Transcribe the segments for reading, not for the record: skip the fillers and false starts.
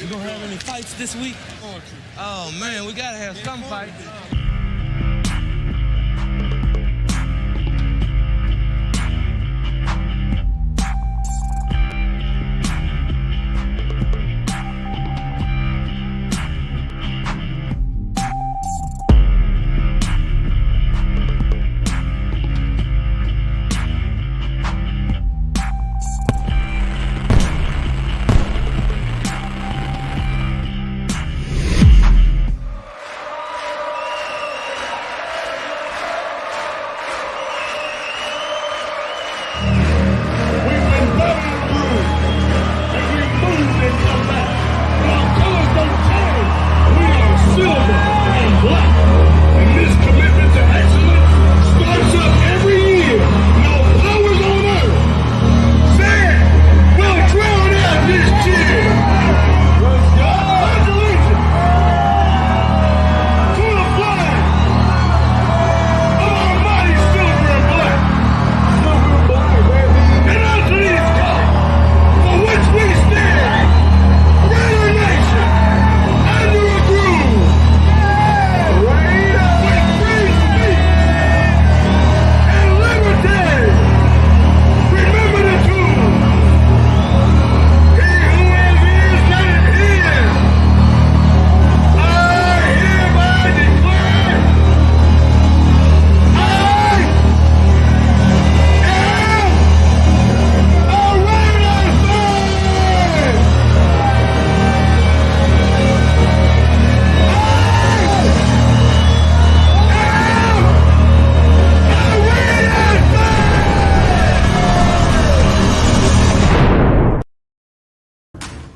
You gonna have any fights this week? Oh man, we gotta have some fights.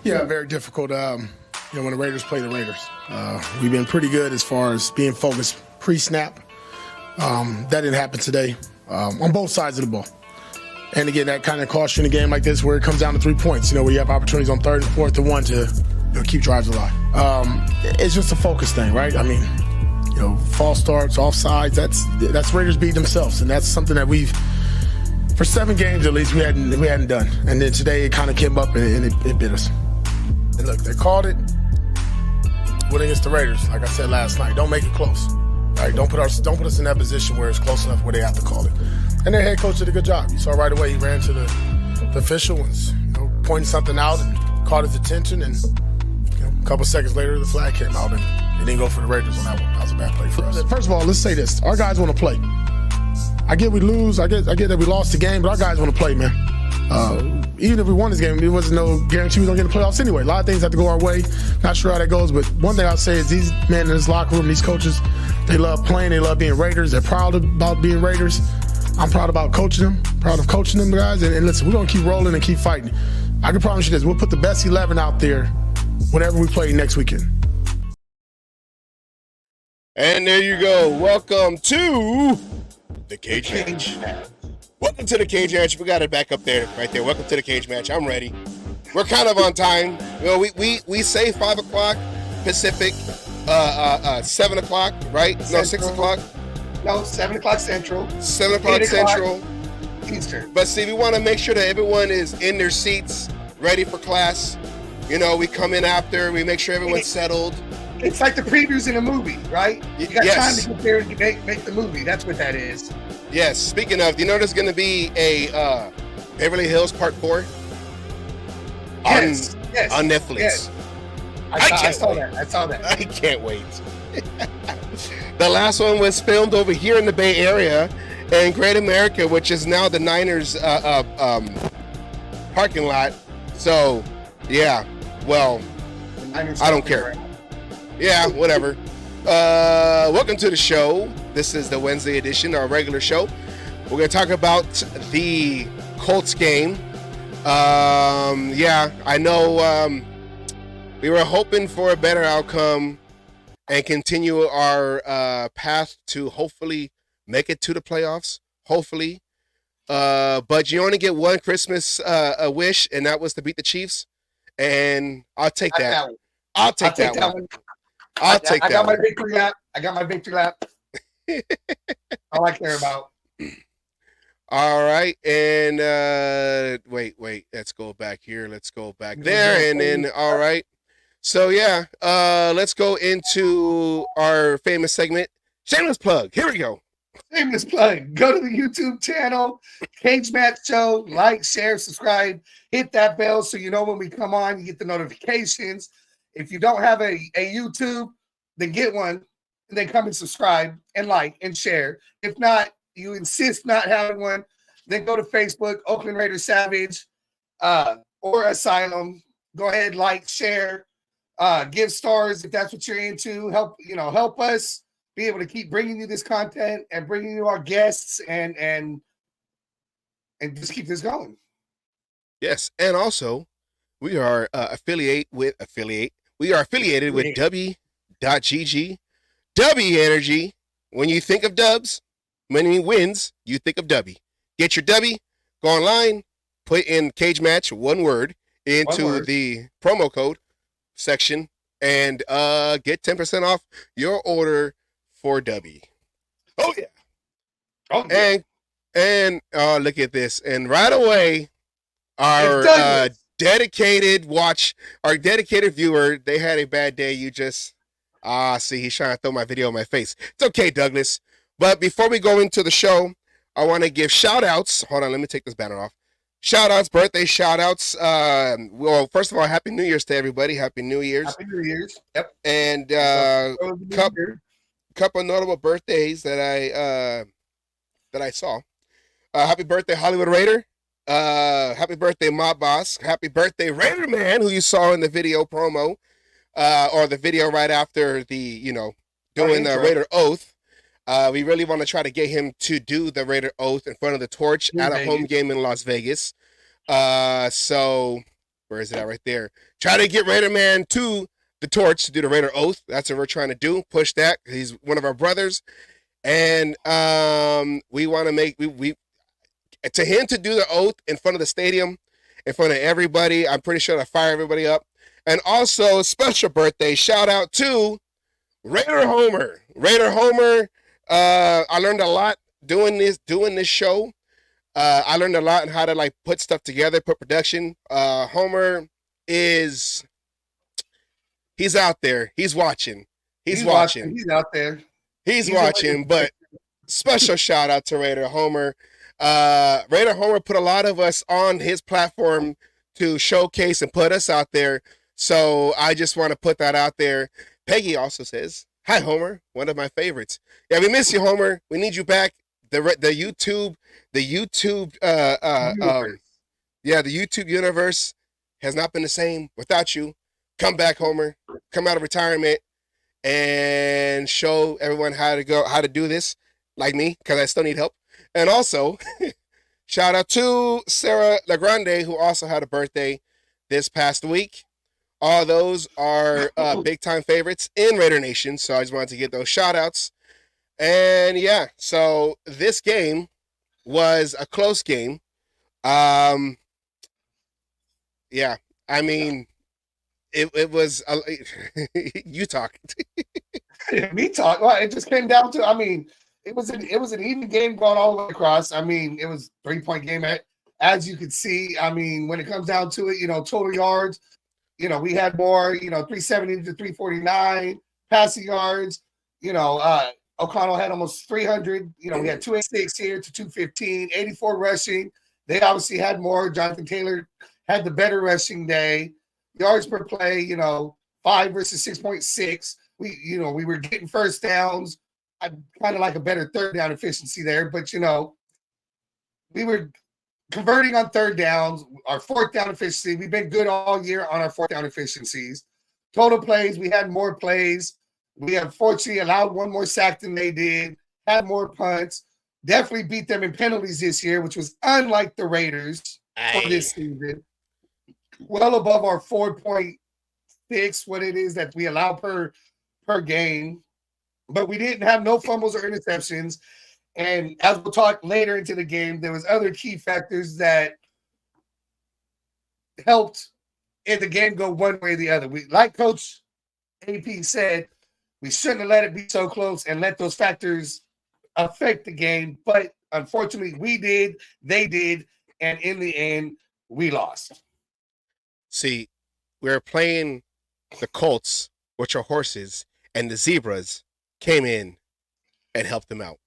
Yeah, very difficult. When the Raiders play the Raiders, we've been pretty good as far as being focused pre-snap. That didn't happen today on both sides of the ball. And again, that kind of costs you in a game like this where it comes down to 3 points. Where you have opportunities on 3rd and 4th and 1 to keep drives alive. It's just a focus thing, right? I mean, false starts, offsides. That's Raiders beat themselves, and that's something that for 7 games at least, we hadn't done. And then today it kind of came up and it bit us. And look, they called it. Went against the Raiders, like I said last night. Don't make it close. Right? Don't put us in that position where it's close enough where they have to call it. And their head coach did a good job. You saw right away he ran to the official and pointed something out and caught his attention. And a couple seconds later, the flag came out and they didn't go for the Raiders on that one. That was a bad play for us. First of all, let's say this: our guys want to play. I get we lose. I get that we lost the game, but our guys want to play, man. Even if we won this game, there wasn't no guarantee we were going to get the playoffs anyway. A lot of things have to go our way. Not sure how that goes, but one thing I'll say is these men in this locker room, these coaches, they love playing. They love being Raiders. They're proud about being Raiders. I'm proud about coaching them, proud of coaching them guys. And listen, we're going to keep rolling and keep fighting. I can promise you this. We'll put the best 11 out there whenever we play next weekend. And there you go. Welcome to the Cage Match. Welcome to the Cage Match. We got it back up there, right there. Welcome to the Cage Match. I'm ready. We're kind of on time. We say 5 o'clock Pacific, 7 o'clock, right? No, 6 o'clock. No, 7 o'clock Central. 7 o'clock Central. Eastern. But see, we want to make sure that everyone is in their seats, ready for class. We come in after. We make sure everyone's settled. It's like the previews in a movie, right? You got time to get there and make the movie. That's what that is. Yes. Speaking of, there's going to be a Beverly Hills Part 4 on Netflix. Yes. I saw that. I can't wait. The last one was filmed over here in the Bay Area in Great America, which is now the Niners parking lot. So, yeah. Well, I don't care. Yeah, whatever. Welcome to the show. This is the Wednesday edition, our regular show. We're going to talk about the Colts game. I know we were hoping for a better outcome and continue our path to hopefully make it to the playoffs. Hopefully. But you only get one Christmas wish, and that was to beat the Chiefs. And I'll take that. I'll take that one. I got my victory lap. All I care about. All right. And wait. Let's go back here. Let's go back there. And then, all right. So yeah, let's go into our famous segment, shameless plug. Here we go. Shameless plug. Go to the YouTube channel, Cage Match Show. Like, share, subscribe. Hit that bell so you know when we come on. You get the notifications. If you don't have a YouTube, then get one. And then come and subscribe and like and share. If not, you insist not having one, then go to Facebook, Oakland Raiders Savage, or Asylum. Go ahead, like, share, give stars if that's what you're into. Help us be able to keep bringing you this content and bringing you our guests and just keep this going. Yes, and also we are affiliated with W.GG. W Energy. When you think of dubs, when he wins, you think of W. Get your W, go online, put in Cage Match, one word, into the promo code section, and get 10% off your order for W. Oh yeah. Oh, yeah. And look at this. And right away, our dedicated viewer, they had a bad day. You just see, he's trying to throw my video in my face. It's okay, Douglas. But before we go into the show, I want to give shout outs. Hold on, let me take this banner off. Shout outs, birthday shout outs. Well, first of all, Happy New Year's to everybody. Happy New Year's. Happy New Year's. Yep. And couple notable birthdays that I saw. Happy birthday, Hollywood Raider. Happy birthday, Mob Boss. Happy birthday, Raider Man, who you saw in the video promo, or the video right after the, doing the Raider Oath. We really want to try to get him to do the Raider Oath in front of the torch at a home game in Las Vegas. So where is it at? Right there. Try to get Raider Man to the torch to do the Raider Oath. That's what we're trying to do. Push that. He's one of our brothers. And we want to make to him to do the oath in front of the stadium, in front of everybody. I'm pretty sure to fire everybody up. And also, special birthday shout out to Raider Homer. Raider Homer. I learned a lot doing this show. I learned a lot on how to put stuff together, put production. Homer he's out there. He's watching. He's watching. He's out there. He's watching, but special shout out to Raider Homer. Raider Homer put a lot of us on his platform to showcase and put us out there. So I just want to put that out there. Peggy also says, "Hi, Homer, one of my favorites." Yeah, we miss you, Homer. We need you back. The YouTube the YouTube universe has not been the same without you. Come back, Homer. Come out of retirement and show everyone how to do this, like me, because I still need help. And also, shout out to Sarah LaGrande, who also had a birthday this past week. All those are big time favorites in Raider Nation, so I just wanted to get those shout outs. And yeah, so this game was a close game. Yeah, I mean, it was you talk. Me talk. Well, it just came down to. I mean, it was an even game going all the way across. I mean, it was 3-point game as you could see. I mean, when it comes down to it, total yards, we had more. 370 to 349 passing yards. O'Connell had almost 300. We had 286 here to 215, 84 rushing. They obviously had more. Jonathan Taylor had the better rushing day. Yards per play, 5 versus 6.6. We were getting first downs. I kind of like a better third down efficiency there, but we were converting on third downs. Our fourth down efficiency, we've been good all year on our fourth down efficiencies. Total plays, we had more plays. We unfortunately allowed one more sack than they did, had more punts. Definitely beat them in penalties this year, which was unlike the Raiders for this season. Well above our 4.6, what it is that we allow per game. But we didn't have no fumbles or interceptions. And as we'll talk later into the game, there was other key factors that helped in the game go one way or the other. Like Coach AP said, we shouldn't have let it be so close and let those factors affect the game. But unfortunately, we did, they did, and in the end, we lost. See, we were playing the Colts, which are horses, and the zebras came in and helped them out.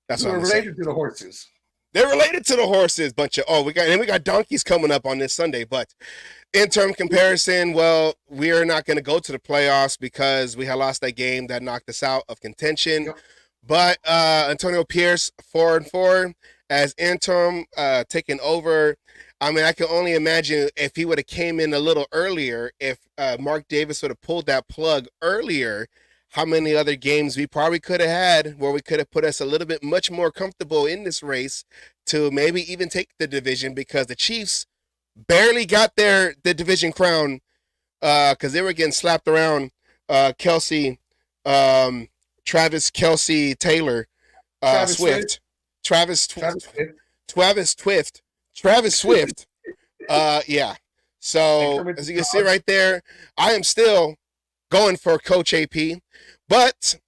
That's what I'm saying. Related to the horses. They're related to the horses. We got donkeys coming up on this Sunday. But in term comparison, well, we are not going to go to the playoffs because we had lost that game that knocked us out of contention. Yep. But Antonio Pierce 4-4 as interim taking over. I mean, I can only imagine if he would have came in a little earlier, if Mark Davis would have pulled that plug earlier, how many other games we probably could have had where we could have put us a little bit much more comfortable in this race to maybe even take the division, because the Chiefs barely got the division crown because they were getting slapped around. Travis Kelce Taylor, Swift. Travis Swift. Yeah. So as you can see right there, I am still going for Coach AP, but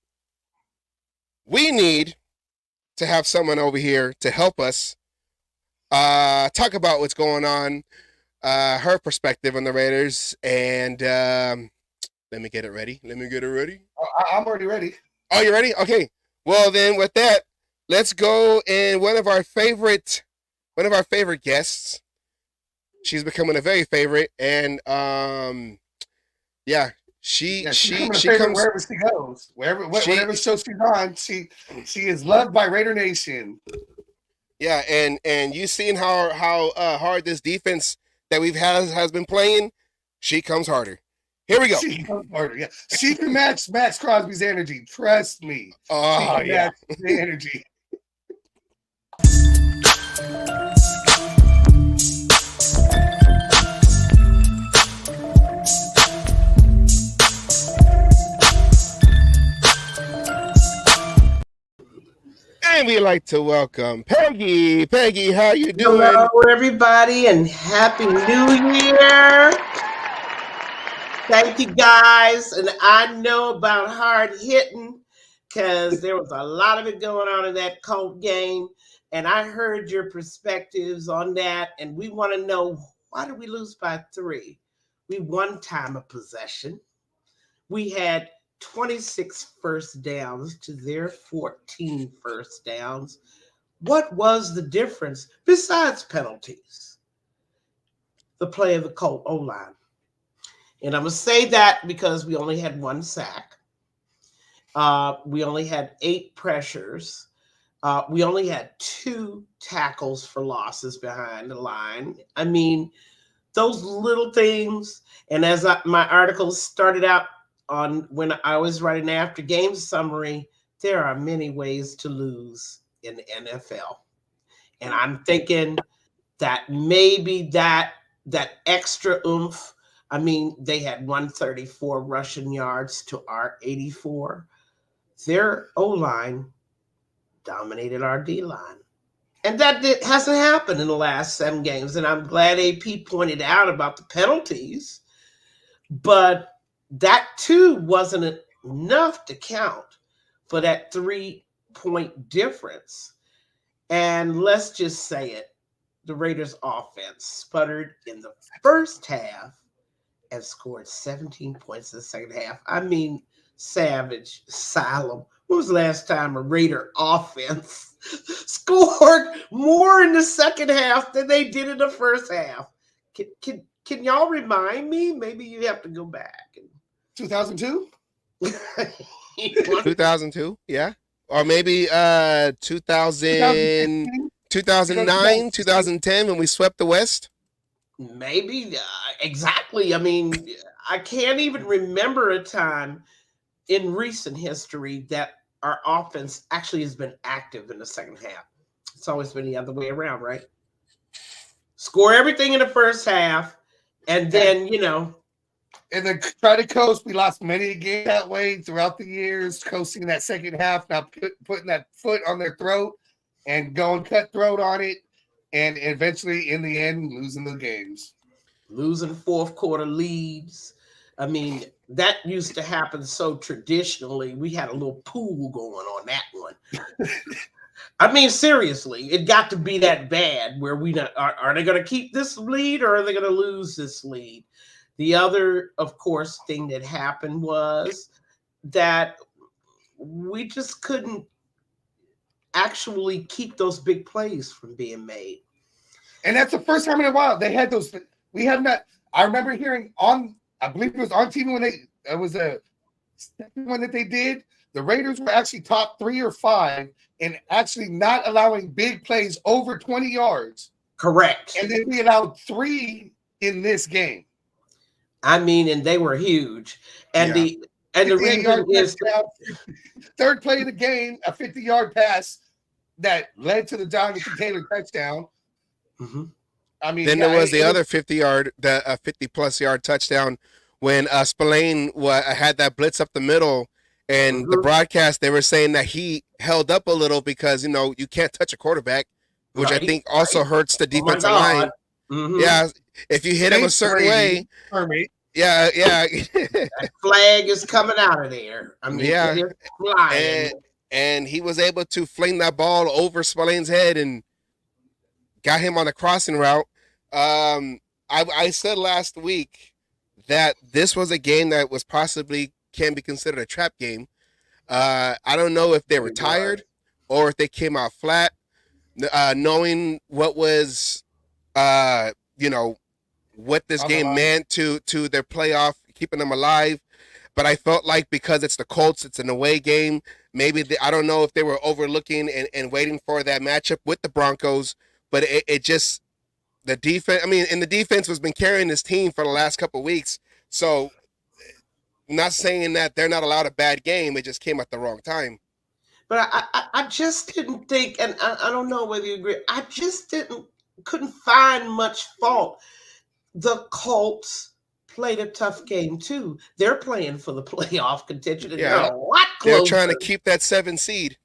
we need to have someone over here to help us talk about what's going on, her perspective on the Raiders, and let me get it ready. I'm already ready. Oh, you ready? Okay. Well, then with that, let's go. And one of our favorite guests. She's becoming a very favorite, and yeah, she comes wherever she goes, whatever show she's on. She is loved by Raider Nation. Yeah, and you seen how hard this defense that we've had has been playing. She comes harder. Here we go. She comes harder. Yeah, she can match Max Crosby's energy. Trust me. Oh yeah, the energy. And we'd like to welcome Peggy. Peggy, how you doing? Hello, everybody, and Happy New Year. Thank you, guys. And I know about hard hitting because there was a lot of it going on in that Colt game. And I heard your perspectives on that. And we want to know, why did we lose by 3? We won time of possession. We had 26 first downs to their 14 first downs. What was the difference besides penalties? The play of the Colt O-line. And I'm going to say that because we only had 1 sack. We only had 8 pressures. We only had 2 tackles for losses behind the line. I mean, those little things. And as my article started out on when I was writing after game summary, there are many ways to lose in the NFL. And I'm thinking that maybe that extra oomph, I mean, they had 134 rushing yards to our 84. Their O-line dominated our D-line. And that hasn't happened in the last 7 games. And I'm glad AP pointed out about the penalties. But that too wasn't enough to count for that 3-point difference. And let's just say it, the Raiders offense sputtered in the first half and scored 17 points in the second half. I mean, savage, solemn. When was the last time a Raider offense scored more in the second half than they did in the first half? Can y'all remind me? Maybe you have to go back. 2002? 2002, yeah. Or maybe 2009, 2010 when we swept the West? Maybe, exactly. I mean, I can't even remember a time in recent history that our offense actually has been active in the second half. It's always been the other way around, right? Score everything in the first half, and then, And then try to coast. We lost many a game that way throughout the years, coasting that second half, now putting that foot on their throat and going cutthroat on it, and eventually, in the end, losing the games. Losing fourth quarter leads. I mean, that used to happen so traditionally. We had a little pool going on that one. I mean, seriously, it got to be that bad where are they going to keep this lead or are they going to lose this lead? The other, of course, thing that happened was that we just couldn't actually keep those big plays from being made. And that's the first time in a while they had those. We have not. I remember hearing on, I believe it was on TV when it was a second one that they did. The Raiders were actually top 3 or 5 in actually not allowing big plays over 20 yards. Correct. And then we allowed 3 in this game. I mean, and they were huge. And the reason is third play of the game, a 50-yard pass that led to the Jonathan Taylor touchdown. Mm-hmm. I mean, then there was the other 50-plus yard touchdown when Spillane had that blitz up the middle, and the broadcast, they were saying that he held up a little because, you can't touch a quarterback, which I think also hurts the defensive line. Mm-hmm. Yeah, if you hit him a certain way. Yeah. That flag is coming out of there. I mean, yeah. it's flying. And he was able to fling that ball over Spillane's head and got him on the crossing route. I said last week that this was a game that was possibly can be considered a trap game. I don't know if they were tired or if they came out flat, knowing what was, what this game meant to their playoff, keeping them alive. But I felt like because it's the Colts, it's an away game. Maybe I don't know if they were overlooking and waiting for that matchup with the Broncos. But it just, the defense, and the defense has been carrying this team for the last couple of weeks. So, not saying that they're not allowed a bad game. It just came at the wrong time. But I just didn't think, and I don't know whether you agree, I just couldn't find much fault. The Colts played a tough game too. They're playing for the playoff contention. And they're a lot closer. They're trying to keep that 7 seed.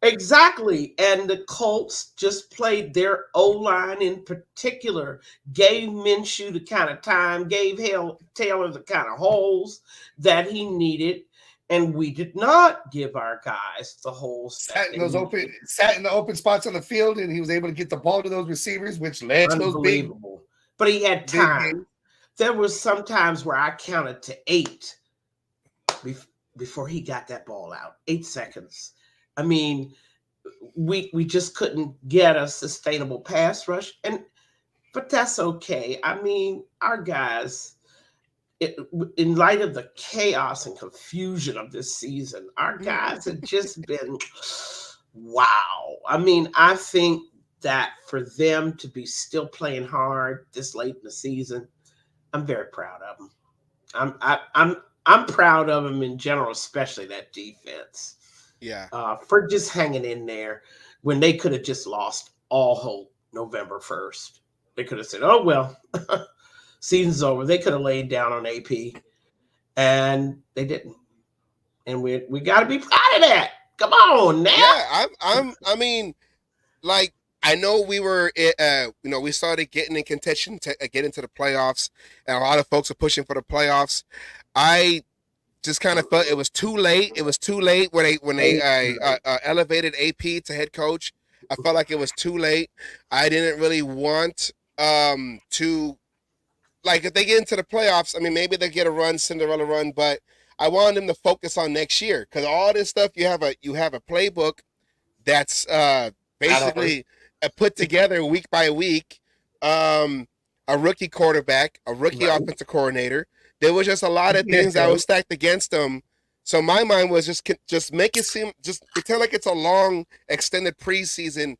Exactly. And the Colts just played their O-line in particular, gave Minshew the kind of time, gave Taylor the kind of holes that he needed. And we did not give our guys the holes. Sat in the open spots on the field, and he was able to get the ball to those receivers, which led to those big. But he had time. There was some times where I counted to 8 before he got that ball out. 8 seconds. I mean, we just couldn't get a sustainable pass rush, but that's okay. I mean, our guys, in light of the chaos and confusion of this season, our guys have just been wow. I mean, I think that for them to be still playing hard this late in the season, I'm very proud of them. I'm proud of them in general, especially that defense. Yeah. For just hanging in there when they could have just lost all hope November 1st. They could have said, oh, well, season's over. They could have laid down on AP, and they didn't. And we got to be proud of that. Come on now. Yeah, I know we were, we started getting in contention to get into the playoffs, and a lot of folks are pushing for the playoffs. I just kind of felt it was too late. It was too late when they elevated AP to head coach. I felt like it was too late. I didn't really want to, like, if they get into the playoffs, maybe they get a run, Cinderella run, but I wanted them to focus on next year because all this stuff you have a playbook that's basically put together week by week. A rookie quarterback, a rookie offensive coordinator. There was just a lot of things that were stacked against them. So my mind was just make it seem, just pretend like it's a long, extended preseason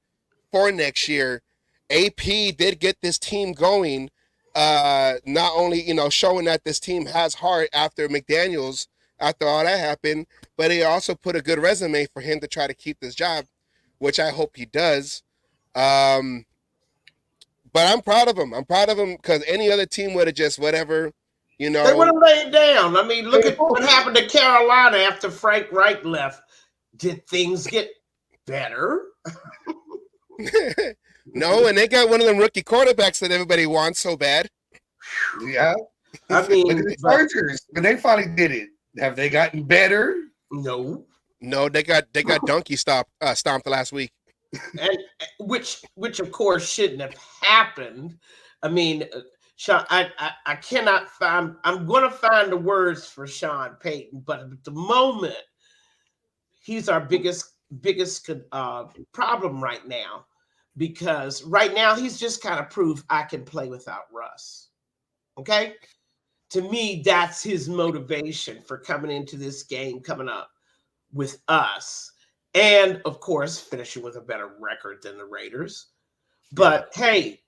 for next year. AP did get this team going, not only, showing that this team has heart after McDaniels, after all that happened, but he also put a good resume for him to try to keep this job, which I hope he does. But I'm proud of him. I'm proud of him because any other team would have just whatever, They would have laid down. Look at what happened to Carolina after Frank Reich left. Did things get better? No, and they got one of them rookie quarterbacks that everybody wants so bad. Yeah. Look at the Chargers. When they finally did it, have they gotten better? No. No, they got donkey stomped last week. And which of course shouldn't have happened. Sean, I cannot find. I'm going to find the words for Sean Payton, but at the moment, he's our biggest problem right now, because right now he's just kind of proved I can play without Russ. Okay, to me, that's his motivation for coming into this game, coming up with us, and of course, finishing with a better record than the Raiders. But hey,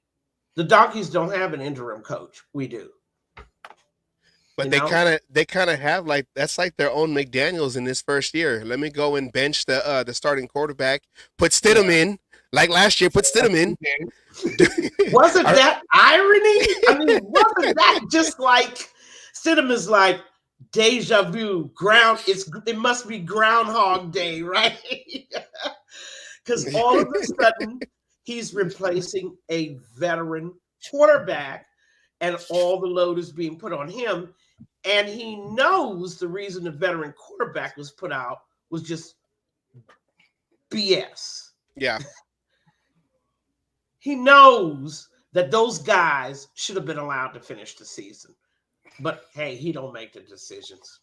the Donkeys don't have an interim coach. We do. But they kind of have, like, that's like their own McDaniels in this first year. Let me go and bench the starting quarterback, put Stidham in, like last year, put Stidham in. Wasn't that irony? I mean, wasn't that just like Stidham is like deja vu, it must be Groundhog Day, right? Because all of a sudden he's replacing a veteran quarterback and all the load is being put on him. And he knows the reason the veteran quarterback was put out was just BS. Yeah. He knows that those guys should have been allowed to finish the season. But hey, he don't make the decisions.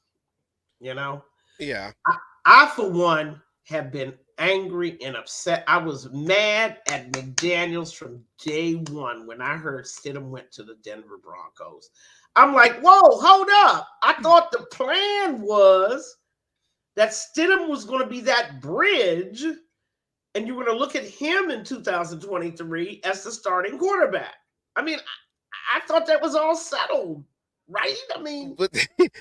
You know? Yeah. I for one, have been angry and upset. I was mad at McDaniels from day one when I heard Stidham went to the Denver Broncos. I'm like, whoa, hold up. I thought the plan was that Stidham was going to be that bridge, and you were going to look at him in 2023 as the starting quarterback. I mean, I thought that was all settled, right? I mean,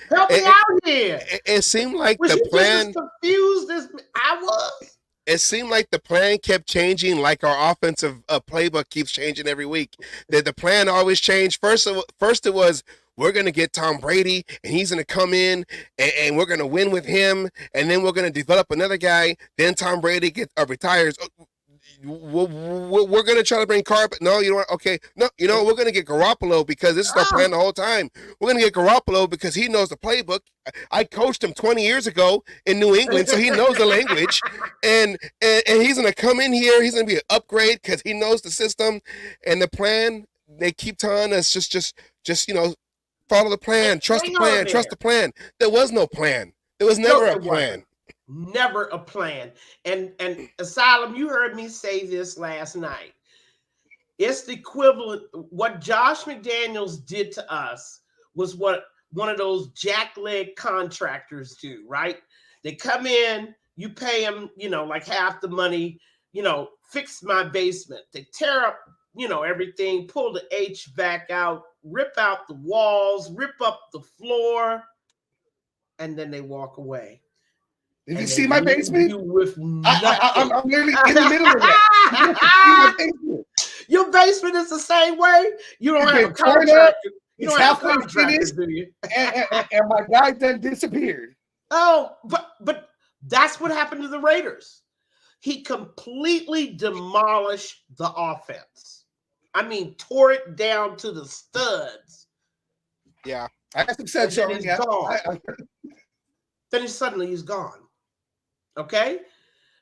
help me out here. It seemed like was the you plan just as confused as I was? It seemed like the plan kept changing, like our offensive playbook keeps changing every week. The plan always changed. First it was, we're going to get Tom Brady, and he's going to come in, and we're going to win with him, and then we're going to develop another guy. Then Tom Brady retires. We're going to try to bring Carr. No, you know what? Okay. No, you know, we're going to get Garoppolo because this is our plan the whole time. We're going to get Garoppolo because he knows the playbook. I coached him 20 years ago in New England, so he knows the language. And he's going to come in here. He's going to be an upgrade because he knows the system. And the plan, they keep telling us just you know, follow the plan, trust the plan, trust the plan. There was no plan. There was never a plan. Never a plan. And Asylum, you heard me say this last night. It's the equivalent. What Josh McDaniels did to us was what one of those jackleg contractors do, right? They come in, you pay them, you know, like half the money, you know, fix my basement. They tear up, you know, everything, pull the HVAC out, rip out the walls, rip up the floor, and then they walk away. Did you see my basement? I'm literally in the middle of that. Your basement is the same way. You don't have a contractor. It's halfway finished, and my guy then disappeared. Oh, but that's what happened to the Raiders. He completely demolished the offense. I mean, tore it down to the studs. Yeah, I success. Then he's gone. Then suddenly he's gone. Okay?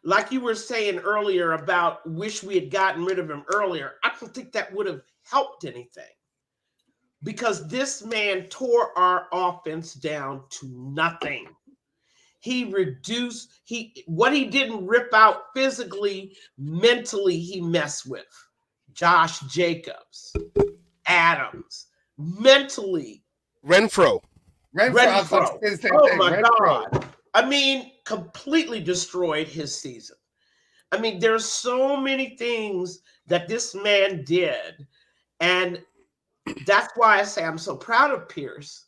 Like you were saying earlier about wish we had gotten rid of him earlier, I don't think that would have helped anything. Because this man tore our offense down to nothing. He reduced, what he didn't rip out physically, mentally he messed with. Josh Jacobs, Adams, mentally. Renfro. Oh my God. I mean, completely destroyed his season. I mean, there's so many things that this man did. And that's why I say I'm so proud of Pierce,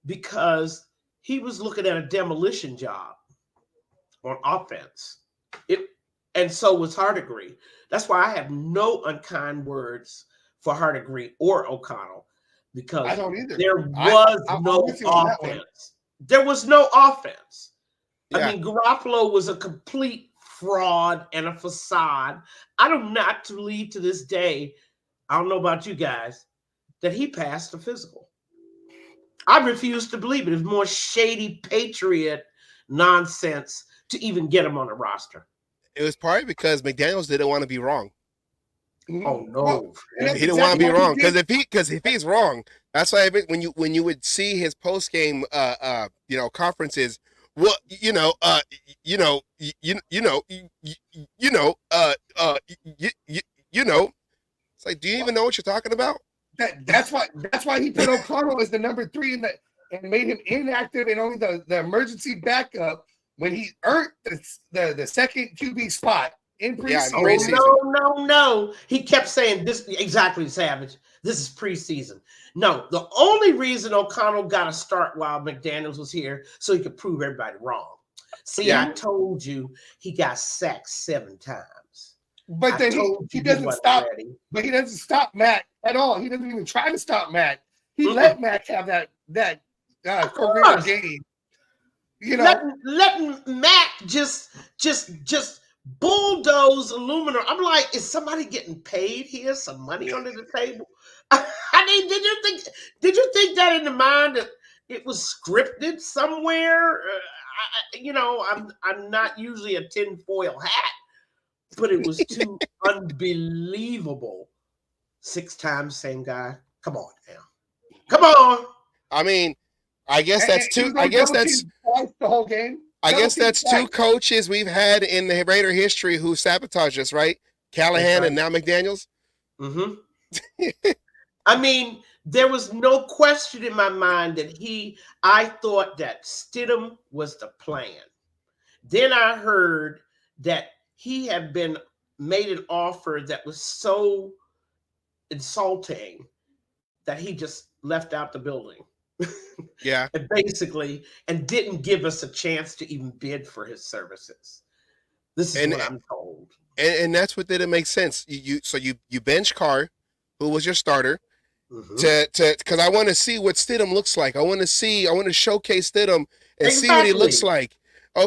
because he was looking at a demolition job on offense. And so was Hardegree. That's why I have no unkind words for Hardegree or O'Connell, because I don't either. There was no offense. There was no offense. Yeah. I mean, Garoppolo was a complete fraud and a facade. I do not believe to this day, I don't know about you guys, that he passed the physical. I refuse to believe it. It's more shady Patriot nonsense to even get him on the roster. It was probably because McDaniels didn't want to be wrong. Oh Well, no. and that's He didn't want to exactly be what he wrong did. because if he's wrong, that's why when you would see his post game conferences, well you know you know you know you, you, you know it's like, do you even know what you're talking about? That's why he put O'Connell as the number 3 and made him inactive and only the emergency backup when he earned the second QB spot in Yeah, in Oh preseason. preseason. no. He kept saying this exactly, Savage. This is preseason. No, the only reason O'Connell got a start while McDaniels was here so he could prove everybody wrong. See, Yeah. I told you he got sacked 7 times. But I then told he you doesn't wasn't stop. ready. But he doesn't stop Matt at all. He doesn't even try to stop Matt. He Mm-mm. let Matt have that career course. game. You know, Letting Matt just bulldoze aluminum. I'm like, is somebody getting paid here? Some money under the table? I mean, did you think that in the mind that it was scripted somewhere? I'm not usually a tinfoil hat, but it was too unbelievable. 6 times, same guy. Come on now. Come on. I mean, I guess that's he two. was I on guess double that's. team twice the whole game. I Double guess team that's two twice. coaches we've had in the Raider history who sabotaged us, right? Callahan and now McDaniels. Mm-hmm. I mean, there was no question in my mind that I thought that Stidham was the plan. Then I heard that he had been made an offer that was so insulting that he just left out the building. Yeah. And basically, and didn't give us a chance to even bid for his services. This is what I'm told. And that's what didn't make sense. You bench Carr, who was your starter, Mm-hmm. because I want to see what Stidham looks like. I want to showcase Stidham and see what he Exactly. looks like.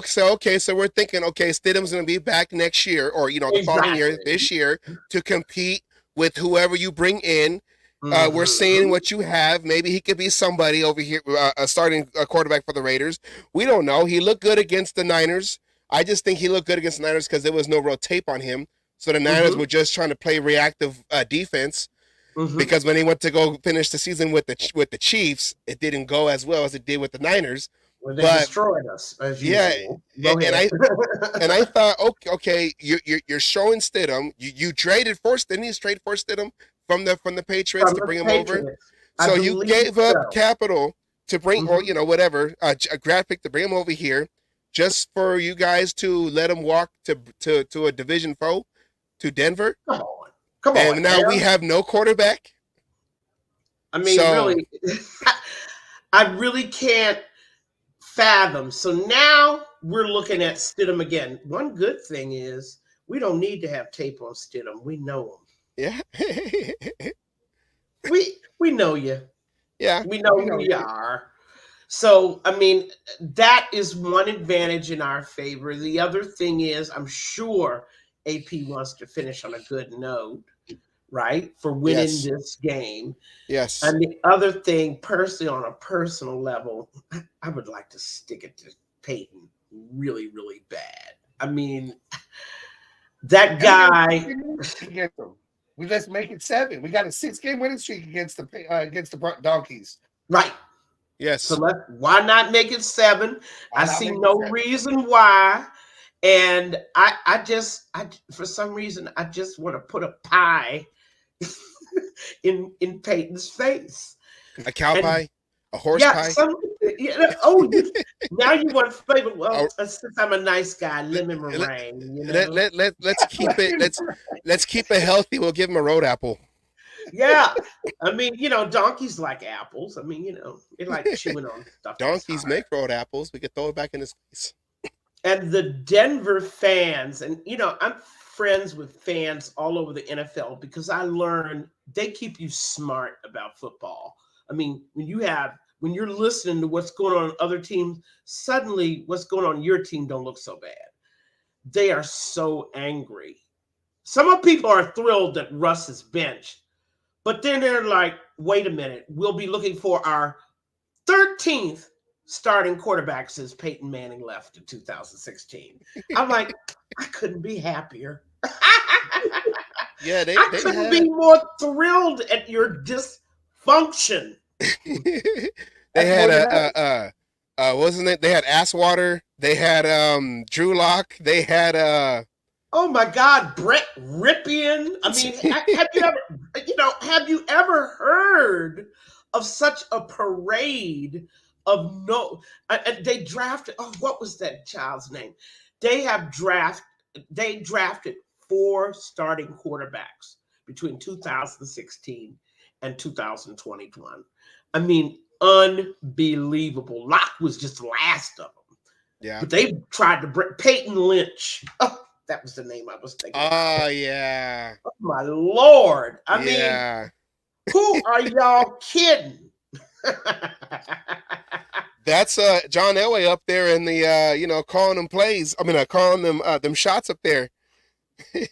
So we're thinking, okay, Stidham's going to be back next year, or the following year, Exactly. this year, to compete with whoever you bring in. Mm-hmm. We're seeing what you have. Maybe he could be somebody over here, starting a quarterback for the Raiders. We don't know. He looked good against the Niners. I just think he looked good against the Niners because there was no real tape on him. So the Niners were just trying to play reactive defense. Mm-hmm. Because when he went to go finish the season with the Chiefs, it didn't go as well as it did with the Niners. Well, they destroyed us as usual. And I thought, okay, you're showing Stidham. You traded for Stidham. He's traded for Stidham from the Patriots to bring him over. So you gave up capital to bring, or whatever, a draft pick to bring him over here, just for you guys to let him walk to a division foe, to Denver. Come on. And now we have no quarterback. I mean, really, I really can't fathom. So now we're looking at Stidham again. One good thing is we don't need to have tape on Stidham. We know him. Yeah. we know you. Yeah. We know who you are. So, I mean, that is one advantage in our favor. The other thing is, I'm sure AP wants to finish on a good note, right? For winning this game. Yes. And the other thing, personally, on a personal level, I would like to stick it to Peyton really, really bad. I mean, that guy. We let's make it 7. We got a 6-game winning streak against the Donkeys. Right. Yes. So why not make it 7? I see no reason why. And I for some reason, I just want to put a pie in Peyton's face. A cow pie? A horse pie? Now you want flavor. Well, since I'm a nice guy, lemon meringue. Let's keep it. Let's keep it healthy. We'll give him a road apple. Yeah, I mean, donkeys like apples. I mean, they like chewing on stuff. Donkeys make road apples. We could throw it back in his face. And the Denver fans, and I'm friends with fans all over the NFL because I learned they keep you smart about football. I mean, when you're listening to what's going on other teams, suddenly what's going on your team don't look so bad. They are so angry. Some people are thrilled that Russ is benched, but then they're like, wait a minute, we'll be looking for our 13th starting quarterback since Peyton Manning left in 2016. I'm like, I couldn't be happier. Yeah, I couldn't be more thrilled at your dysfunction. they had wasn't it? They had Asswater. They had Drew Lock. They had Oh my God, Brett Ripien. I mean, have you ever heard of such a parade of no? They drafted. Oh, what was that child's name? They drafted 4 starting quarterbacks between 2016 and 2021. I mean, unbelievable. Locke was just the last of them. Yeah. But they tried to bring Peyton Lynch. Oh, that was the name I was thinking. Oh, yeah. Oh, my Lord. I mean, who are y'all kidding? That's John Elway up there in the calling them plays. I mean, calling them shots up there. Yeah,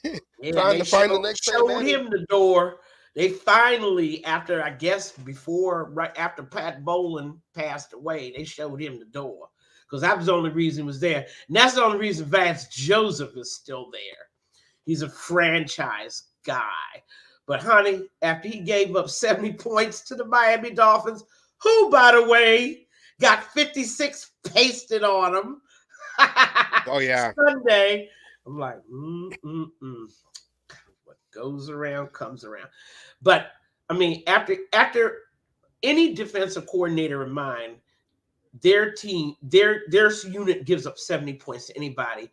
trying to find the next showed him the door. They finally, after right after Pat Bowlen passed away, they showed him the door. Because that was the only reason he was there. And that's the only reason Vance Joseph is still there. He's a franchise guy. But, honey, after he gave up 70 points to the Miami Dolphins, who, by the way, got 56 pasted on him. Oh, yeah. Sunday. I'm like, What goes around comes around. But, I mean, after any defensive coordinator of mine, their team, their unit gives up 70 points to anybody,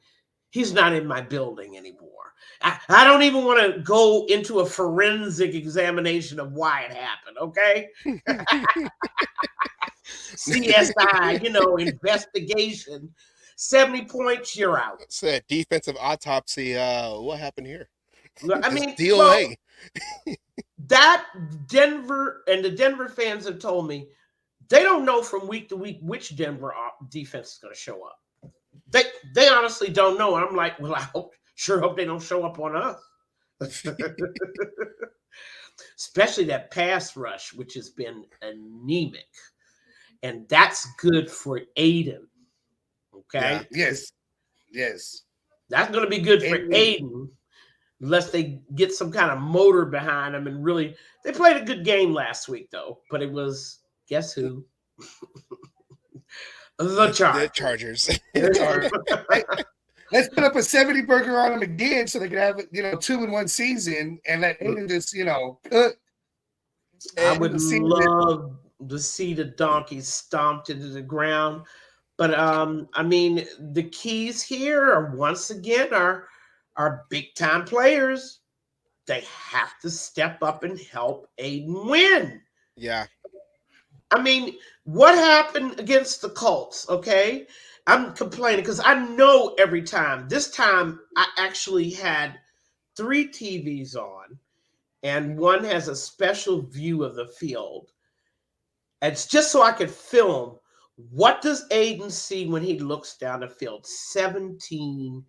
he's not in my building anymore. I don't even want to go into a forensic examination of why it happened, okay? CSI, investigation. 70 points, you're out. It's a defensive autopsy. What happened here? I mean, DOA. That the Denver fans have told me they don't know from week to week which Denver defense is going to show up. They honestly don't know. And I'm like, well, I sure hope they don't show up on us. Especially that pass rush, which has been anemic. And that's good for Aiden. Okay? Yeah. Yes. That's going to be good for Aiden. Unless they get some kind of motor behind them and really, they played a good game last week though, but it was, guess who? The Chargers. Let's put up a 70 burger on them again so they can have 2-1 season and let Aiden just cook. I would love to see the donkeys stomped into the ground, but I mean the keys here are once again are big time players. They have to step up and help Aiden win. Yeah. I mean, what happened against the Colts? Okay. I'm complaining because I know every time. This time I actually had 3 TVs on and one has a special view of the field. It's just so I could film. What does Aiden see when he looks down the field? 17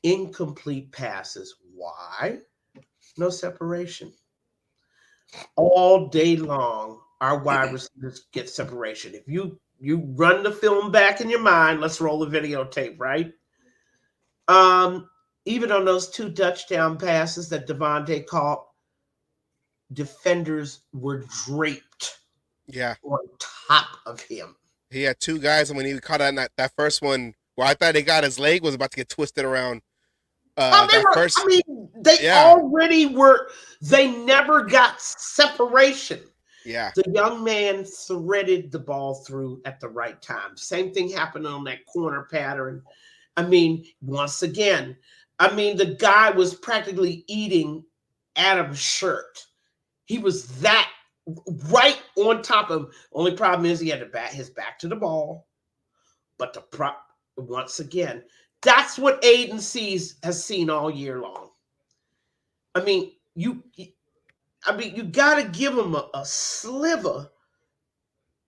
incomplete passes. Why? No separation. All day long, our wide receivers get separation. If you run the film back in your mind, let's roll the videotape, right? Even on those 2 touchdown passes that Devontae caught, defenders were draped on top of him. He had 2 guys, and when he caught that first one, well, I thought he got his leg was about to get twisted around. Already were. They never got separation. Yeah. The young man threaded the ball through at the right time. Same thing happened on that corner pattern. I mean, once again, the guy was practically eating Adam's shirt. He was that right on top of him. Only problem is he had his back to the ball. But once again, that's what Aiden has seen all year long. I mean, you got to give him a sliver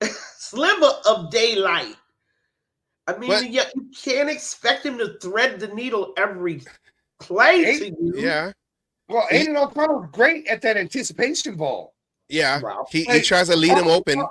of daylight. I mean, you can't expect him to thread the needle every play to you. Yeah. Well, Aiden O'Connell's great at that anticipation ball. Yeah. He tries to lead him open.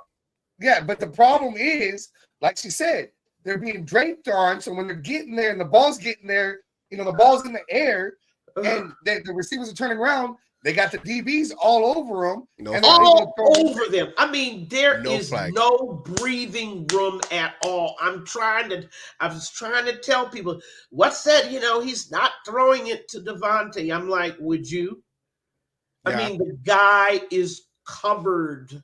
Yeah, but the problem is, like she said, they're being draped on. So when they're getting there and the ball's getting there, the ball's in the air, and the receivers are turning around. They got the DBs all over them. No and flags. all over them. I mean, there No is flags. no breathing room at all. I was trying to tell people, what's that? He's not throwing it to Devontae. I'm like, would you? Yeah. I mean, the guy is covered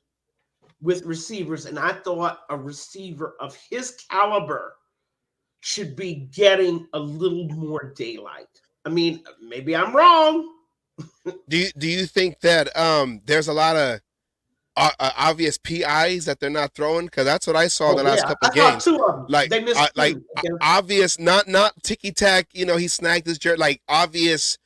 with receivers, and I thought a receiver of his caliber should be getting a little more daylight. I mean, maybe I'm wrong. Do you think that there's a lot of obvious PIs that they're not throwing? Because that's what I saw the last couple of games. Two of them. Like They missed like two. obvious, not ticky tack. He snagged his jersey. Like obvious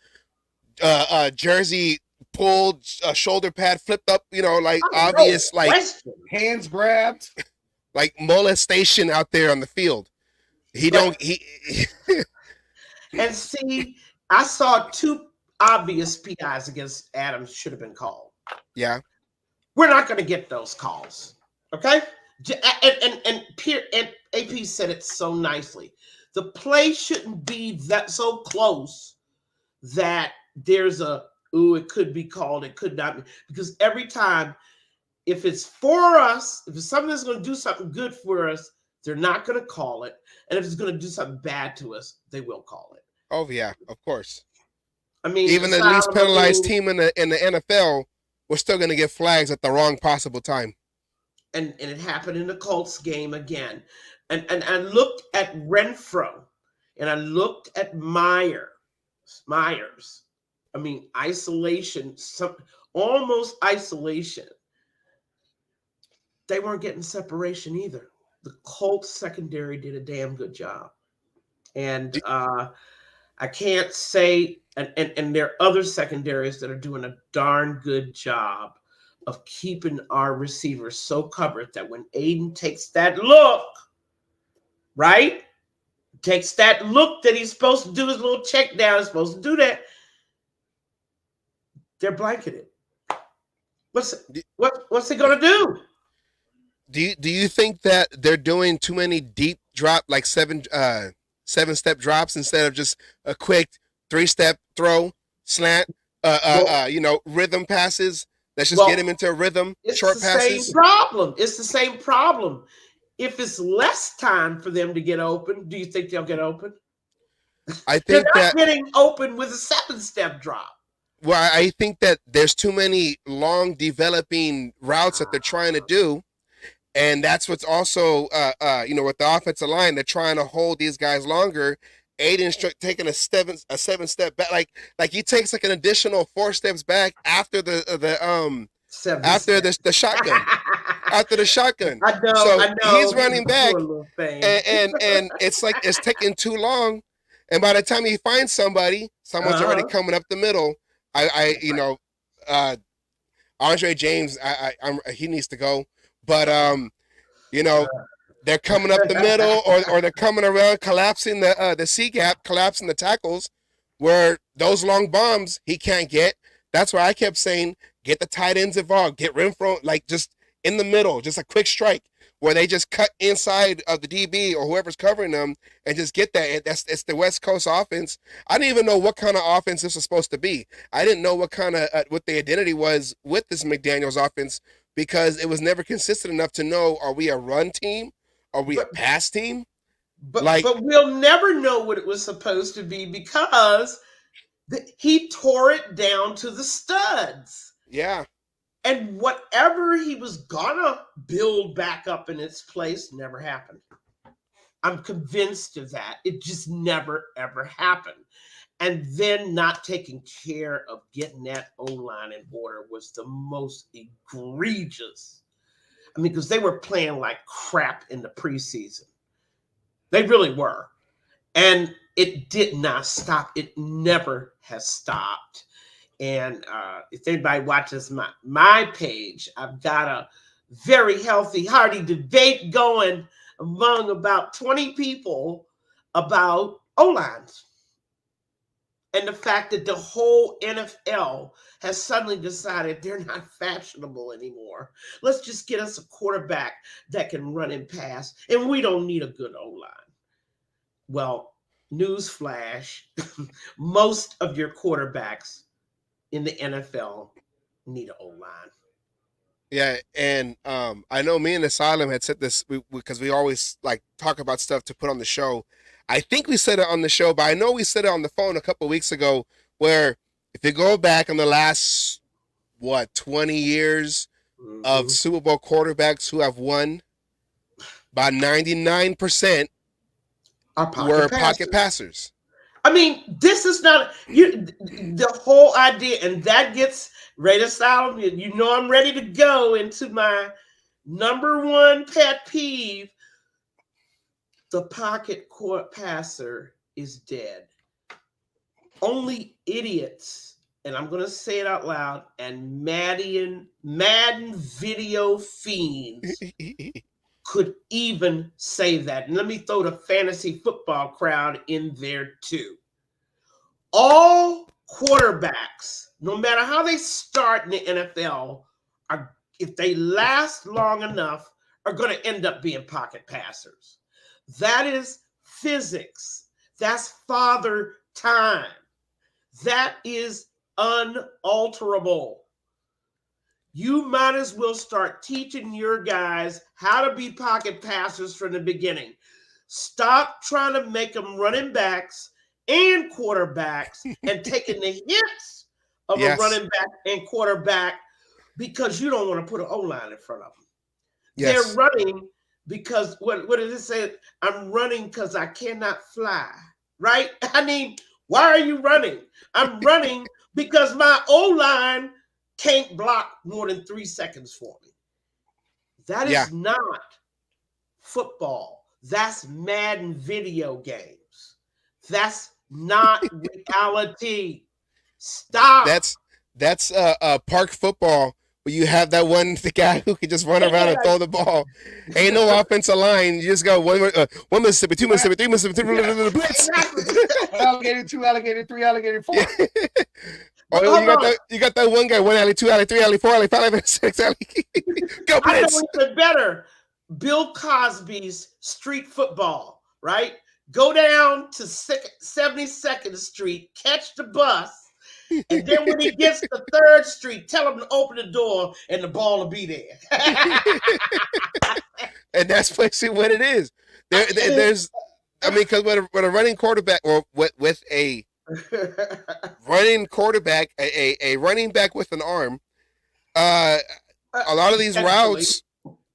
jersey pulled, shoulder pad flipped up. Like obvious, like question. Hands grabbed, like molestation out there on the field. And see, I saw two obvious PIs against Adams should have been called. Yeah. We're not going to get those calls. Okay? And AP said it so nicely. The play shouldn't be that so close that there's it could be called, it could not be. Because every time, if it's for us, if it's something that's going to do something good for us, they're not going to call it. And if it's going to do something bad to us, they will call it. Oh yeah, of course. I mean, even the least penalized team in the NFL was still going to get flags at the wrong possible time. And it happened in the Colts game again. And I looked at Renfro and I looked at Myers. I mean, isolation, almost isolation. They weren't getting separation either. The Colts secondary did a damn good job. And I can't say, and there are other secondaries that are doing a darn good job of keeping our receivers so covered that when Aiden takes that look, right? Takes that look that he's supposed to do his little check down, he's supposed to do that. They're blanketed. What's he gonna do? Do you think that they're doing too many deep drop, like 7-step drops instead of just a quick 3-step throw, slant, rhythm passes? Let's just get him into a rhythm, short passes. It's the same problem. If it's less time for them to get open, do you think they'll get open? I think they're not getting open with a 7-step drop. Well, I think that there's too many long developing routes that they're trying to do. And that's what's also, with the offensive line, they're trying to hold these guys longer. Aiden's taking a 7-step back, like he takes like an additional 4 steps back after the shotgun. After the shotgun, I know. He's running back, and it's like it's taking too long. And by the time he finds someone's already coming up the middle. Andre James, he needs to go. But they're coming up the middle, or they're coming around, collapsing the C gap, collapsing the tackles, where those long bombs he can't get. That's why I kept saying, get the tight ends involved, get Renfro, like just in the middle, just a quick strike where they just cut inside of the DB or whoever's covering them and just get that. It's the West Coast offense. I didn't even know what kind of offense this was supposed to be. I didn't know what kind of what the identity was with this McDaniels offense, because it was never consistent enough to know, are we a run team? Are we a pass team? But we'll never know what it was supposed to be, because he tore it down to the studs. Yeah. And whatever he was gonna build back up in its place never happened. I'm convinced of that. It just never, ever happened. And then not taking care of getting that O-line in order was the most egregious. I mean, because they were playing like crap in the preseason. They really were. And it did not stop. It never has stopped. And if anybody watches my page, I've got a very healthy, hearty debate going among about 20 people about O-lines. And the fact that the whole NFL has suddenly decided they're not fashionable anymore. Let's just get us a quarterback that can run and pass, and we don't need a good O-line. Well, newsflash, most of your quarterbacks in the NFL need an O-line. Yeah, and I know me and Asylum had said this because we always like talk about stuff to put on the show. I think we said it on the show, but I know we said it on the phone a couple of weeks ago. Where if you go back on the last 20 years of Super Bowl quarterbacks who have won, about 99% were pocket passers. I mean, this is not the whole idea, and that gets right aside. You know, I'm ready to go into my number one pet peeve. The pocket court passer is dead. Only idiots, and I'm going to say it out loud, and Madden video fiends could even say that. And let me throw the fantasy football crowd in there too. All quarterbacks, no matter how they start in the NFL, are, if they last long enough, are going to end up being pocket passers. That is physics. That's father time. That is unalterable. You might as well start teaching your guys how to be pocket passers from the beginning. Stop trying to make them running backs and quarterbacks and taking the hits of a running back and quarterback because you don't want to put an O-line in front of them. Yes. They're running because, what does it say? I'm running because I cannot fly, right? I mean, why are you running? I'm running because my O-line can't block more than 3 seconds for me. That is not football. That's Madden video games. That's not reality. Stop. That's park football where you have the guy who can just run around and throw the ball. Ain't no offensive line. You just go one Mississippi, 2 Mississippi, 3 Mississippi, blitz. Alligator, 2 alligator, 3 alligator, 4. You got that one guy, 1 alley, 2 alley, 3 alley, 4 alley, 5 alley, 6 alley. Go blitz. I know even better. Bill Cosby's street football, right? Go down to 72nd Street, catch the bus, and then when he gets to 3rd Street, tell him to open the door and the ball will be there. And that's basically what it is. There's, I mean, because with a running quarterback or with a running quarterback, a running back with an arm, a lot of these routes,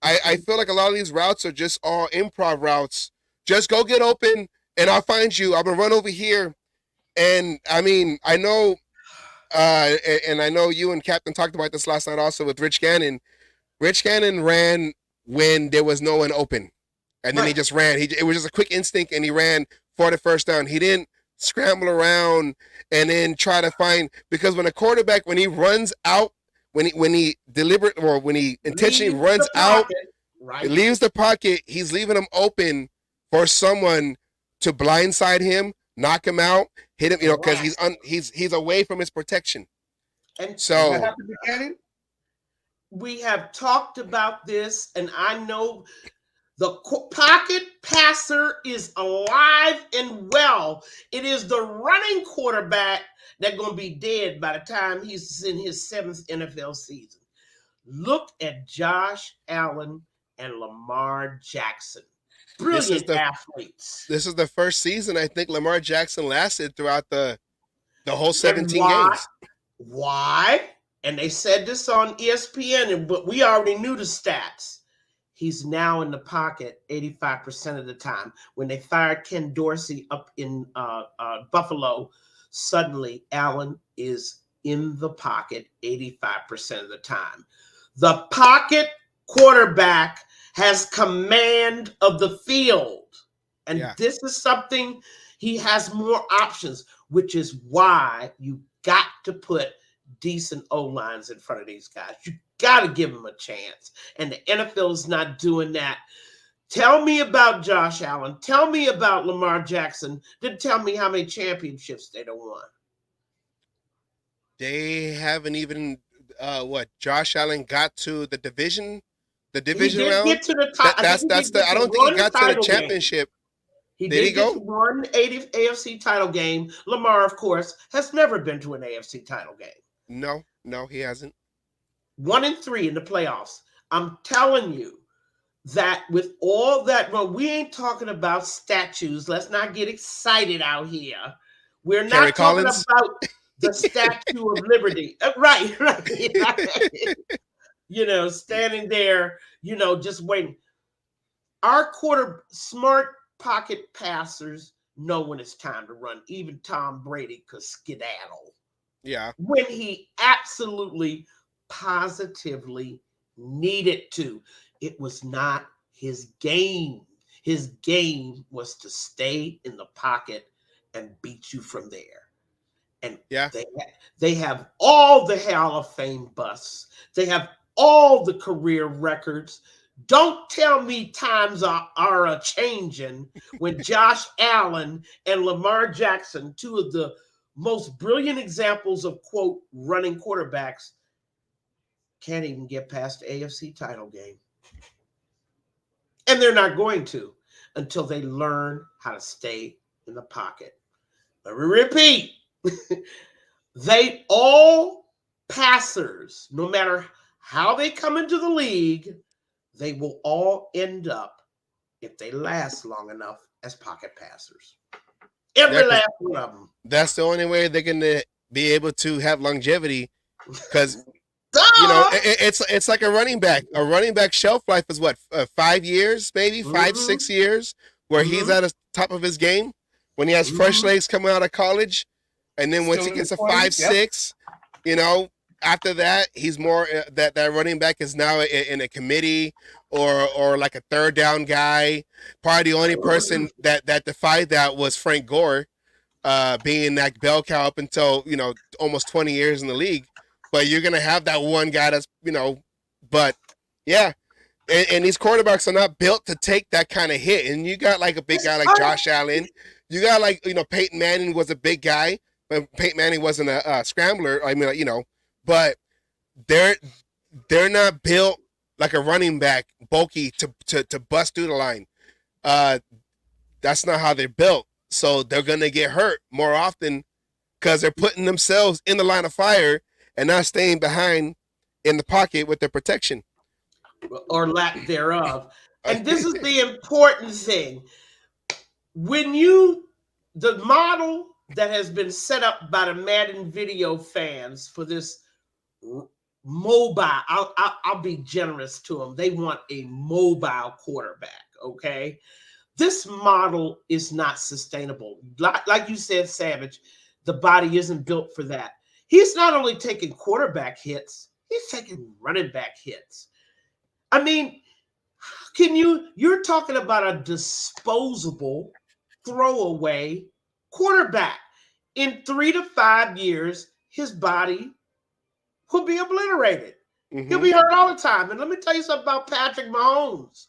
I feel like a lot of these routes are just all improv routes. Just go get open, and I'll find you. I'm gonna run over here, and I mean, I know, and I know you and Captain talked about this last night also with Rich Gannon. Rich Gannon ran when there was no one open, and then he just ran. It was just a quick instinct, and he ran for the first down. He didn't scramble around and then try to find, because when a quarterback, when he runs out, when he deliberate or when he intentionally runs out, leaves the pocket, he's leaving him open for someone to blindside him, knock him out, hit him, because he's away from his protection. And so we have talked about this, and I know the pocket passer is alive and well. It is the running quarterback that's going to be dead by the time he's in his 7th NFL season. Look at Josh Allen and Lamar Jackson. Brilliant athletes. This is the first season I think Lamar Jackson lasted throughout the whole 17 games. Why? And they said this on ESPN, but we already knew the stats. He's now in the pocket 85% of the time. When they fired Ken Dorsey up in Buffalo, suddenly Allen is in the pocket 85% of the time. The pocket quarterback has command of the field. And this is something, he has more options, which is why you got to put decent O-lines in front of these guys. You got to give them a chance. And the NFL is not doing that. Tell me about Josh Allen. Tell me about Lamar Jackson. Then tell me how many championships they don't won. They haven't even, Josh Allen got to the division round? Get to the top. I don't think he got to the championship. He Did he did get go? to one AFC title game. Lamar, of course, has never been to an AFC title game. No, he hasn't. 1-3 in the playoffs. I'm telling you that with all that, well, we ain't talking about statues. Let's not get excited out here. We're Kerry not talking Collins? about the Statue of Liberty. Right. Standing there, just waiting. Our smart pocket passers know when it's time to run. Even Tom Brady could skedaddle. Yeah. When he absolutely, positively needed to. It was not his game. His game was to stay in the pocket and beat you from there. And yeah, they have all the Hall of Fame busts. They have all the career records. Don't tell me times are a changing when Josh Allen and Lamar Jackson, two of the most brilliant examples of, quote, running quarterbacks, can't even get past the AFC title game. And they're not going to until they learn how to stay in the pocket. Let me repeat. They all passers, no matter how they come into the league, they will all end up, if they last long enough, as pocket passers. Every last one of them. That's the only way they're going to be able to have longevity, because it's like a running back. A running back shelf life is what, 5 years, maybe 5-6 years, where he's at the top of his game when he has fresh legs coming out of college, and then once he gets to 5-6, after that he's more that running back is now in a committee or like a third down guy. Probably the only person that defied that was Frank Gore, being that bell cow up until almost 20 years in the league. But you're gonna have that one guy that's but yeah, and these quarterbacks are not built to take that kind of hit. And you got like a big guy like Josh Allen. You got like Peyton Manning was a big guy, but Peyton Manning wasn't a scrambler. I mean, but they're not built like a running back, bulky to bust through the line. That's not how they're built. So they're gonna get hurt more often because they're putting themselves in the line of fire and not staying behind in the pocket with their protection. Or lack thereof. And this is the important thing. When the model that has been set up by the Madden video fans for this mobile, I'll be generous to them. They want a mobile quarterback, okay? This model is not sustainable. Like you said, Savage, the body isn't built for that. He's not only taking quarterback hits, he's taking running back hits. I mean, you're talking about a disposable, throwaway quarterback. In 3 to 5 years, his body will be obliterated. Mm-hmm. He'll be hurt all the time. And let me tell you something about Patrick Mahomes.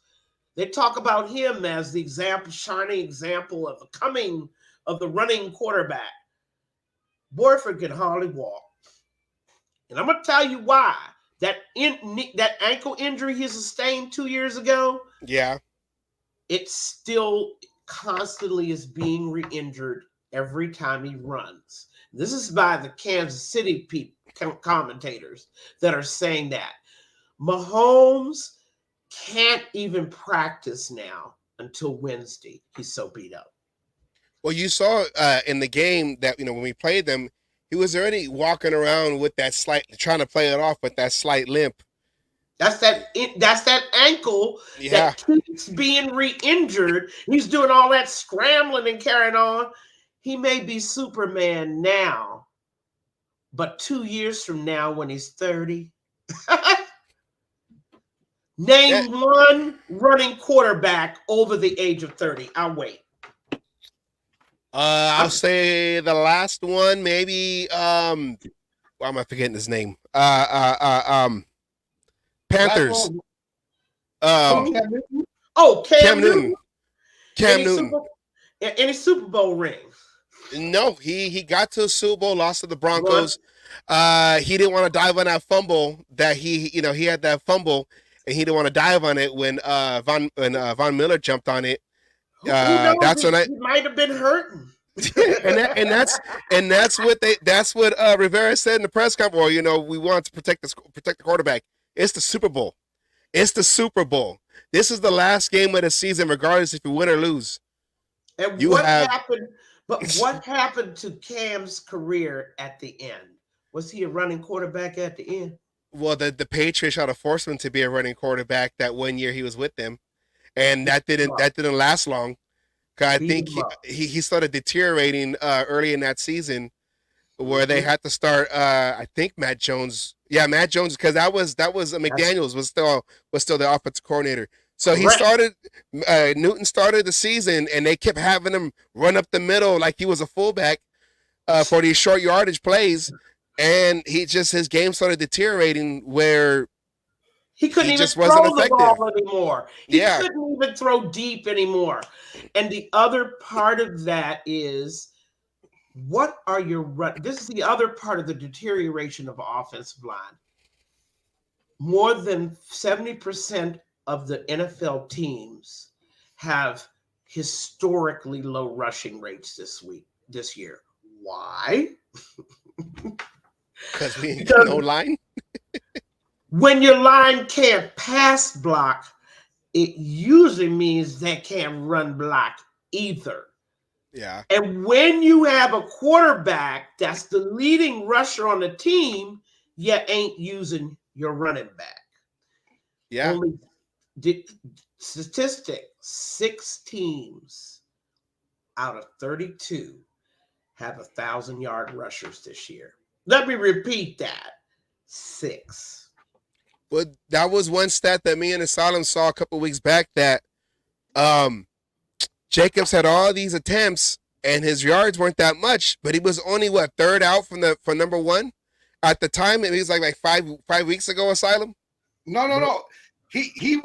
They talk about him as the shining example of the coming of the running quarterback. Boyfriend can hardly walk. And I'm going to tell you why. That ankle injury he sustained 2 years ago, yeah, it still constantly is being re-injured every time he runs. This is by the Kansas City commentators that are saying that. Mahomes can't even practice now until Wednesday. He's so beat up. Well, you saw in the game that, when we played them, he was already walking around with that trying to play it off with that slight limp. That's that ankle that keeps being re-injured. He's doing all that scrambling and carrying on. He may be Superman now, but 2 years from now when he's 30, name one running quarterback over the age of 30. I'll wait. I'll say the last one, maybe. Why am I forgetting his name? Panthers. Cam Newton. Cam Newton. Any Super Bowl rings? No, he got to the Super Bowl, lost to the Broncos. He didn't want to dive on that fumble that he had that fumble, and he didn't want to dive on it when Von Miller jumped on it. Who knows? That's when He might have been hurting. and that's what Rivera said in the press conference. Well, you know, we want to protect the quarterback. It's the Super Bowl. It's the Super Bowl. This is the last game of the season, regardless if you win or lose. And what happened? But what happened to Cam's career at the end? Was he a running quarterback at the end? Well, the Patriots tried to force him to be a running quarterback that 1 year he was with them, and that didn't last long. I think he started deteriorating early in that season, where they had to start. I think Matt Jones. Yeah, Matt Jones, because that was McDaniels was still the offensive coordinator. So he started. Newton started the season, and they kept having him run up the middle like he was a fullback for these short yardage plays, and his game started deteriorating where. He couldn't even throw the ball anymore. He couldn't even throw deep anymore. And the other part of that is, what are your run? This is the other part of the deterioration of offensive line. More than 70% of the NFL teams have historically low rushing rates this year. Why? Because we ain't got no line. When your line can't pass block, it usually means they can't run block either. Yeah. And when you have a quarterback that's the leading rusher on the team, you ain't using your running back. Yeah. Only statistic, 6 teams out of 32 have 1,000-yard rushers this year. Let me repeat that. 6. But that was one stat that me and Asylum saw a couple weeks back, that Jacobs had all these attempts and his yards weren't that much, but he was only third out from number one at the time. It was like 5 weeks ago. Asylum. No. He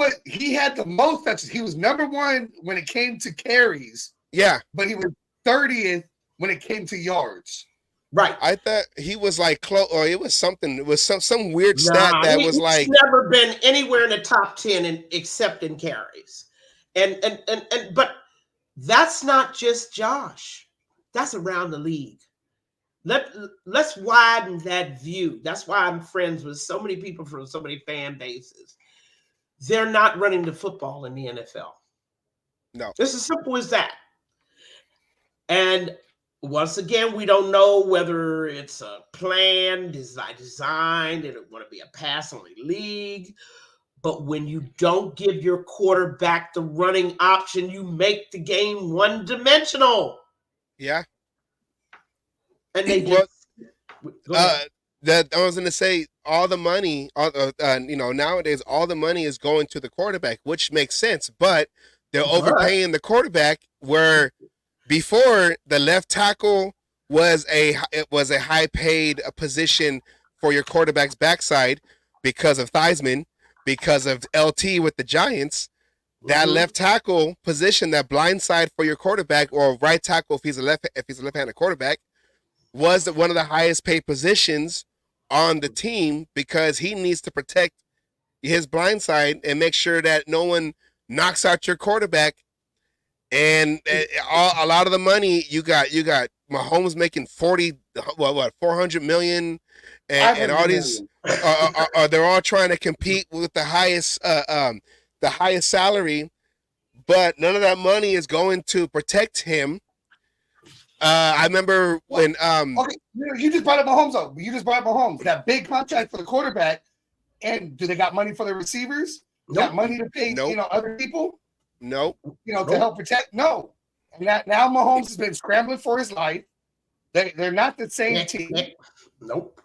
had the most touches. He was number one when it came to carries. Yeah, but he was 30th when it came to yards. Right. I thought he was like close, or it was something. It was some weird stat that was like he's never been anywhere in the top 10 except in carries, and but that's not just Josh. That's around the league. Let's widen that view. That's why I'm friends with so many people from so many fan bases. They're not running the football in the NFL. No, it's as simple as that. And once again, we don't know whether it's a plan designed and it want to be a pass-only league. But when you don't give your quarterback the running option, you make the game one-dimensional. Yeah. And they that I was going to say, all the money, nowadays all the money is going to the quarterback, which makes sense. But they're overpaying the quarterback, where before the left tackle was a high paid position for your quarterback's backside because of Theismann, because of LT with the Giants. That left tackle position, that blind side for your quarterback, or right tackle if he's a left-handed quarterback, was one of the highest paid positions on the team, because he needs to protect his blind side and make sure that no one knocks out your quarterback. And a lot of the money you got Mahomes making 400 million, and all these they're all trying to compete with the highest salary, but none of that money is going to protect him. I remember when okay, you just brought up Mahomes though. You just brought up Mahomes, that big contract for the quarterback, and do they got money for the receivers? Got money to pay other people? Nope. To help protect? No. And now Mahomes has been scrambling for his life. They're not the same team. Nope.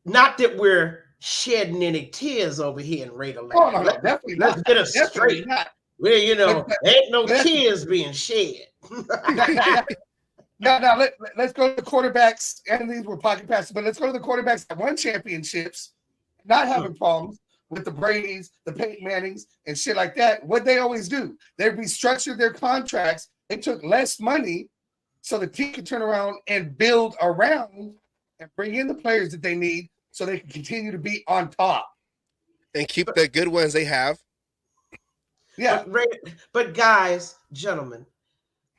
Not that we're shedding any tears over here in Raider Land. Oh, no, definitely let's get us straight. Well, ain't no tears being shed. Now let's go to the quarterbacks, and these were pocket passes, but let's go to the quarterbacks that won championships, not having problems with the Bradys, the Peyton Mannings, and shit like that. What they always do, they restructured their contracts. They took less money so the team could turn around and build around and bring in the players that they need so they can continue to be on top. And keep the good ones they have. Yeah. But guys, gentlemen,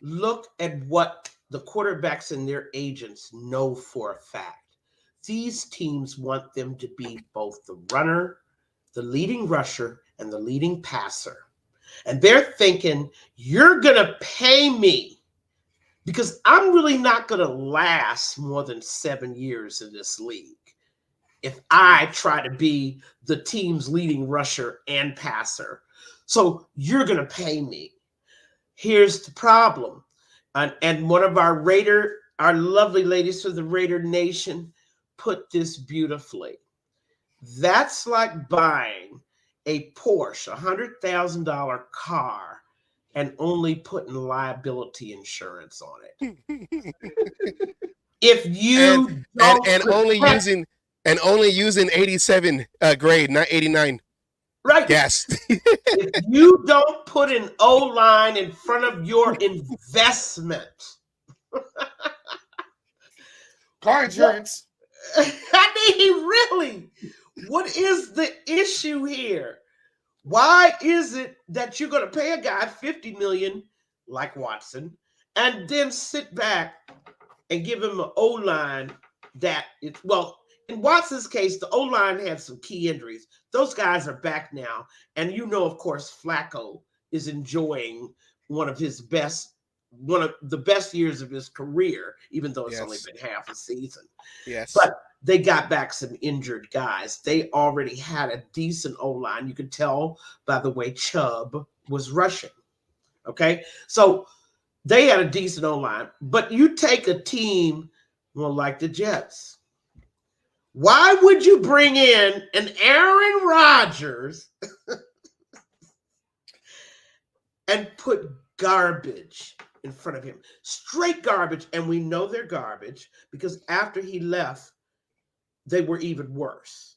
look at what the quarterbacks and their agents know for a fact. These teams want them to be both the runner, the leading rusher, and the leading passer. And they're thinking, you're going to pay me because I'm really not going to last more than 7 years in this league if I try to be the team's leading rusher and passer. So you're going to pay me. Here's the problem. And one of our lovely ladies from the Raider Nation put this beautifully. That's like buying a Porsche, $100,000 car, and only putting liability insurance on it. If you and only using 87 grade, not 89. Right. Yes. If you don't put an O-line in front of your investment. Car insurance. I mean, really, what is the issue here? Why is it that you're going to pay a guy $50 million like Watson and then sit back and give him an O-line that it's, well, in Watson's case, the O-line had some key injuries. Those guys are back now. And you know, of course, Flacco is enjoying one of the best years of his career, even though it's only been half a season. Yes. But they got back some injured guys. They already had a decent O-line. You could tell by the way Chubb was rushing. Okay? So they had a decent O-line. But you take a team, well, like the Jets. Why would you bring in an Aaron Rodgers and put garbage in front of him? Straight garbage. And we know they're garbage because after he left, they were even worse.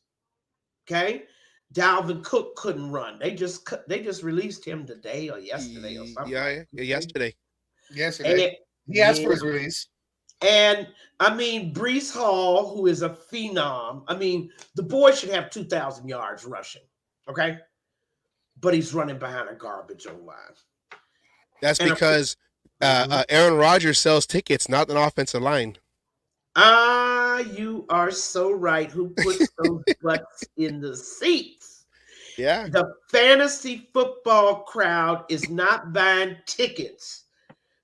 Okay? Dalvin Cook couldn't run. They just released him today or yesterday or something. Yeah, yesterday. He asked for his release. And I mean, Breece Hall, who is a phenom, I mean, the boy should have 2,000 yards rushing, okay? But he's running behind a garbage O-line. That's because Aaron Rodgers sells tickets, not an offensive line. You are so right. Who puts those butts in the seats? Yeah. The fantasy football crowd is not buying tickets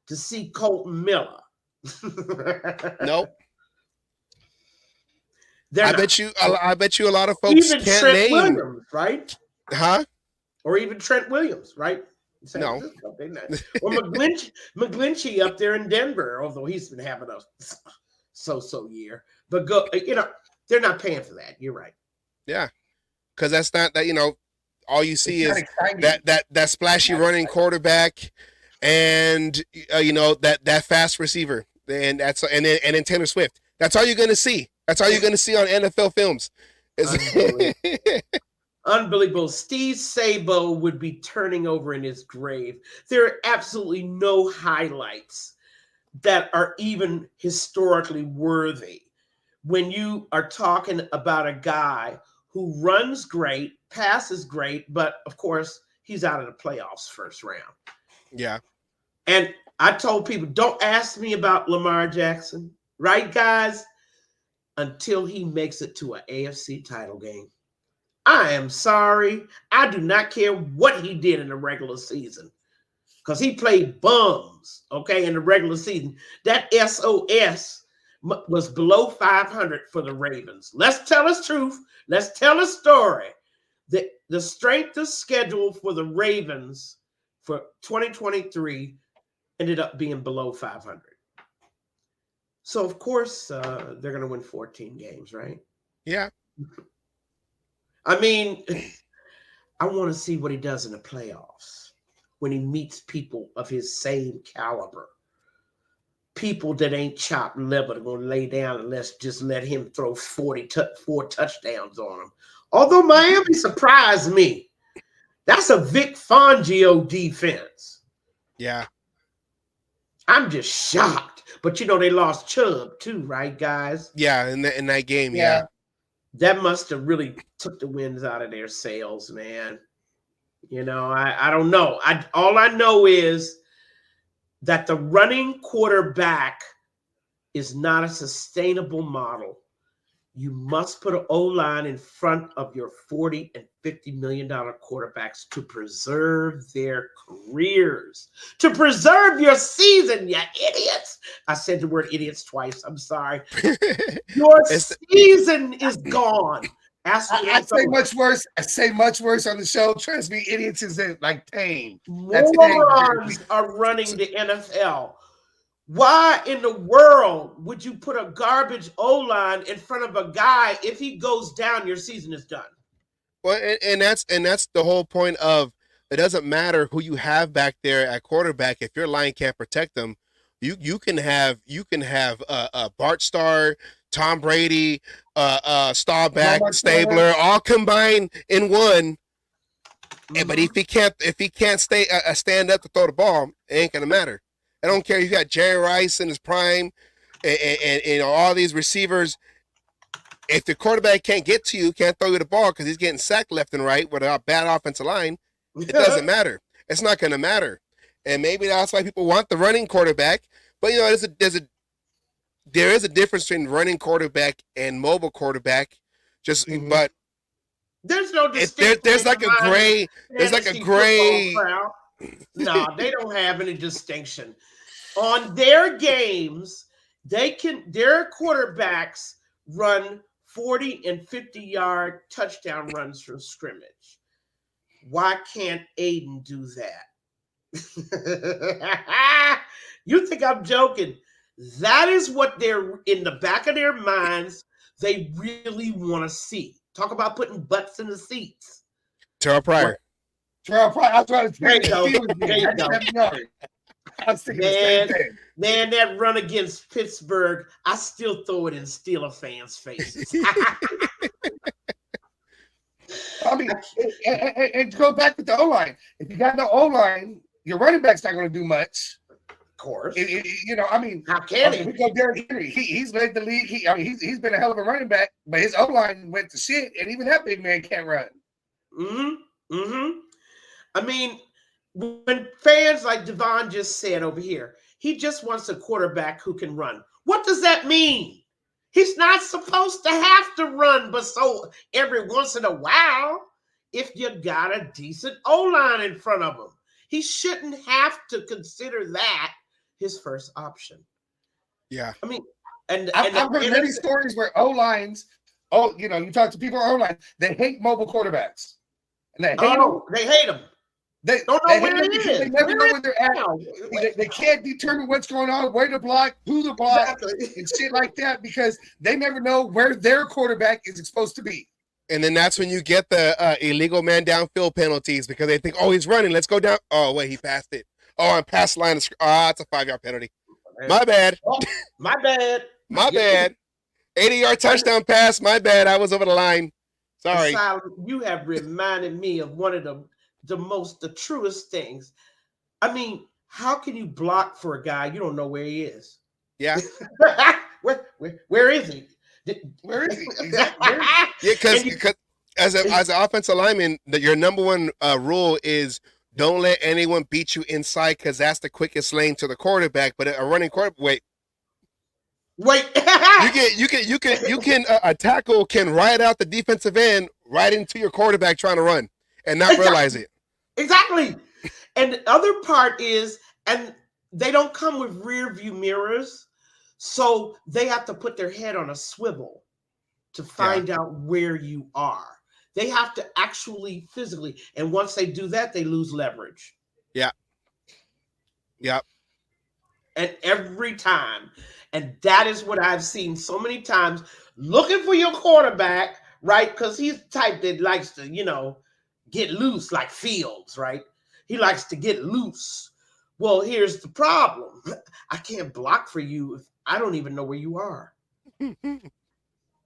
to see Colton Miller. Nope. I bet you a lot of folks even can't Trent name Williams, right? Huh? Or even Trent Williams, right? No. Or McGlinchey up there in Denver, although he's been having a so-so year. But they're not paying for that. You're right. Yeah. Because that's not that, all you see is that splashy running quarterback and that fast receiver. And then Taylor Swift. That's all you're gonna see. That's all you're gonna see on NFL films. Unbelievable. Steve Sabo would be turning over in his grave. There are absolutely no highlights that are even historically worthy when you are talking about a guy who runs great, passes great, but of course he's out of the playoffs first round. Yeah. And I told people, don't ask me about Lamar Jackson, right, guys? Until he makes it to an AFC title game. I am sorry. I do not care what he did in the regular season because he played bums, okay, in the regular season. That SOS was below 500 for the Ravens. Let's tell us truth. Let's tell a story. The strength of schedule for the Ravens for 2023 ended up being below 500. So, of course, they're going to win 14 games, right? Yeah. I mean, I want to see what he does in the playoffs when he meets people of his same caliber. People that ain't chopped liver are going to lay down and just let him throw 4 touchdowns on them. Although Miami surprised me. That's a Vic Fangio defense. Yeah. I'm just shocked. But, they lost Chubb too, right, guys? Yeah, in that game, yeah. That must have really took the winds out of their sails, man. I don't know. All I know is that the running quarterback is not a sustainable model. You must put an O-line in front of your $40 and $50 million quarterbacks to preserve their careers, to preserve your season, you idiots. I said the word idiots twice. I'm sorry. Your season is gone. I say much worse. I say much worse on the show. Trust me, idiots is like tame. Morons are running the NFL. Why in the world would you put a garbage O-line in front of a guy? If he goes down, your season is done. Well, and that's the whole point of it. Doesn't matter who you have back there at quarterback if your line can't protect them. You can have Bart Starr, Tom Brady, Staubach, Stabler, all combined in one. Mm-hmm. But if he can't stand up to throw the ball, it ain't gonna matter. I don't care if you got Jerry Rice in his prime and all these receivers. If the quarterback can't get to you, can't throw you the ball because he's getting sacked left and right with a bad offensive line, it doesn't matter. It's not going to matter. And maybe that's why people want the running quarterback. But, you know, there is a difference between running quarterback and mobile quarterback. But there's no distinction. There's like a gray. No, they don't have any distinction. On their games, their quarterbacks run 40 and 50-yard touchdown runs from scrimmage. Why can't Aiden do that? You think I'm joking? That is what they're in the back of their minds. They really want to see. Talk about putting butts in the seats. Terrell Pryor. I was trying to there you go. I was thinking the same thing. Man, that run against Pittsburgh, I still throw it in Steeler fans' faces. I mean, and go back with the O-line. If you got the O-line, your running back's not going to do much. Of course. You know, I mean, how can he? We go Derrick Henry. He's led the league. He's been a hell of a running back, but his O-line went to shit, and even that big man can't run. Mm-hmm. Mm-hmm. I mean, when fans like Devon just said over here, he just wants a quarterback who can run. What does that mean? He's not supposed to have to run, but so every once in a while, if you got a decent O-line in front of him, he shouldn't have to consider that his first option. Yeah. I mean, and I've heard many stories where O-lines, you talk to people on O-line, they hate mobile quarterbacks. And they hate them. They hate them. They don't know where it is. They never know where they're at. They can't determine what's going on, where to block, who to block, and shit like that because they never know where their quarterback is supposed to be. And then that's when you get the illegal man downfield penalties because they think, oh, he's running. Let's go down. Oh, wait, he passed it. Oh, I'm past the line. It's a 5-yard penalty. My bad. Oh, my bad. My bad. 80-yard touchdown pass. My bad. I was over the line. Sorry. You have reminded me of one of the truest things. I mean, how can you block for a guy you don't know where he is? Yeah. Where is he? Where is he? Exactly. Yeah, because as an offensive lineman, your number one rule is don't let anyone beat you inside because that's the quickest lane to the quarterback. But a running quarterback, wait. you can a tackle can ride out the defensive end right into your quarterback trying to run and not realize it. Exactly. And the other part is, and they don't come with rear view mirrors, so they have to put their head on a swivel to find out where you are. They have to actually physically, and once they do that, they lose leverage. Yeah. Yep. And every time. And that is what I've seen so many times, looking for your quarterback, right? Because he's the type that likes to, get loose like Fields, right? He likes to get loose. Well, here's the problem. I can't block for you if I don't even know where you are.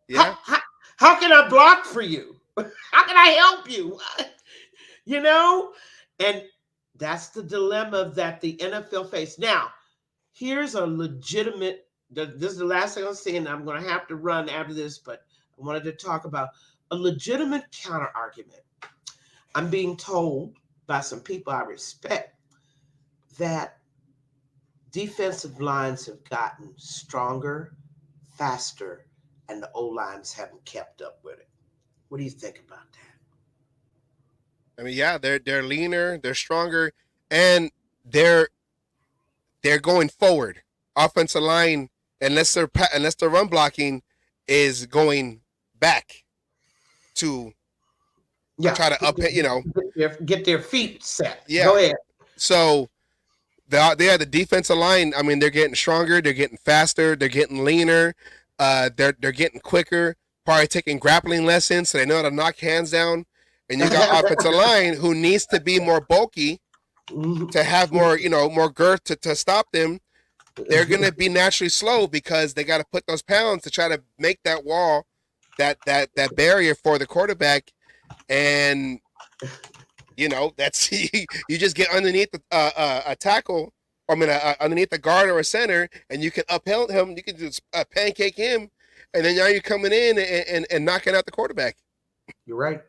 Yeah. How can I block for you? How can I help you? And that's the dilemma that the NFL faced. Now, here's a legitimate, this is the last thing I'm saying. I'm going to have to run after this, but I wanted to talk about a legitimate counter argument. I'm being told by some people I respect that defensive lines have gotten stronger, faster, and the O-lines haven't kept up with it. What do you think about that? I mean, yeah, they're leaner, they're stronger, and they're going forward. Offensive line, unless their run blocking is going back to try to get their feet set. Yeah. Go ahead. So the defensive line. I mean, they're getting stronger, they're getting faster, they're getting leaner, they're getting quicker. Probably taking grappling lessons, so they know how to knock hands down. And you got offensive line who needs to be more bulky to have more girth to stop them. They're going to be naturally slow because they got to put those pounds to try to make that wall, that barrier for the quarterback. And, that's you just get underneath a tackle, underneath a guard or a center, and you can upheld him. You can just pancake him, and then now you're coming in and knocking out the quarterback. You're right.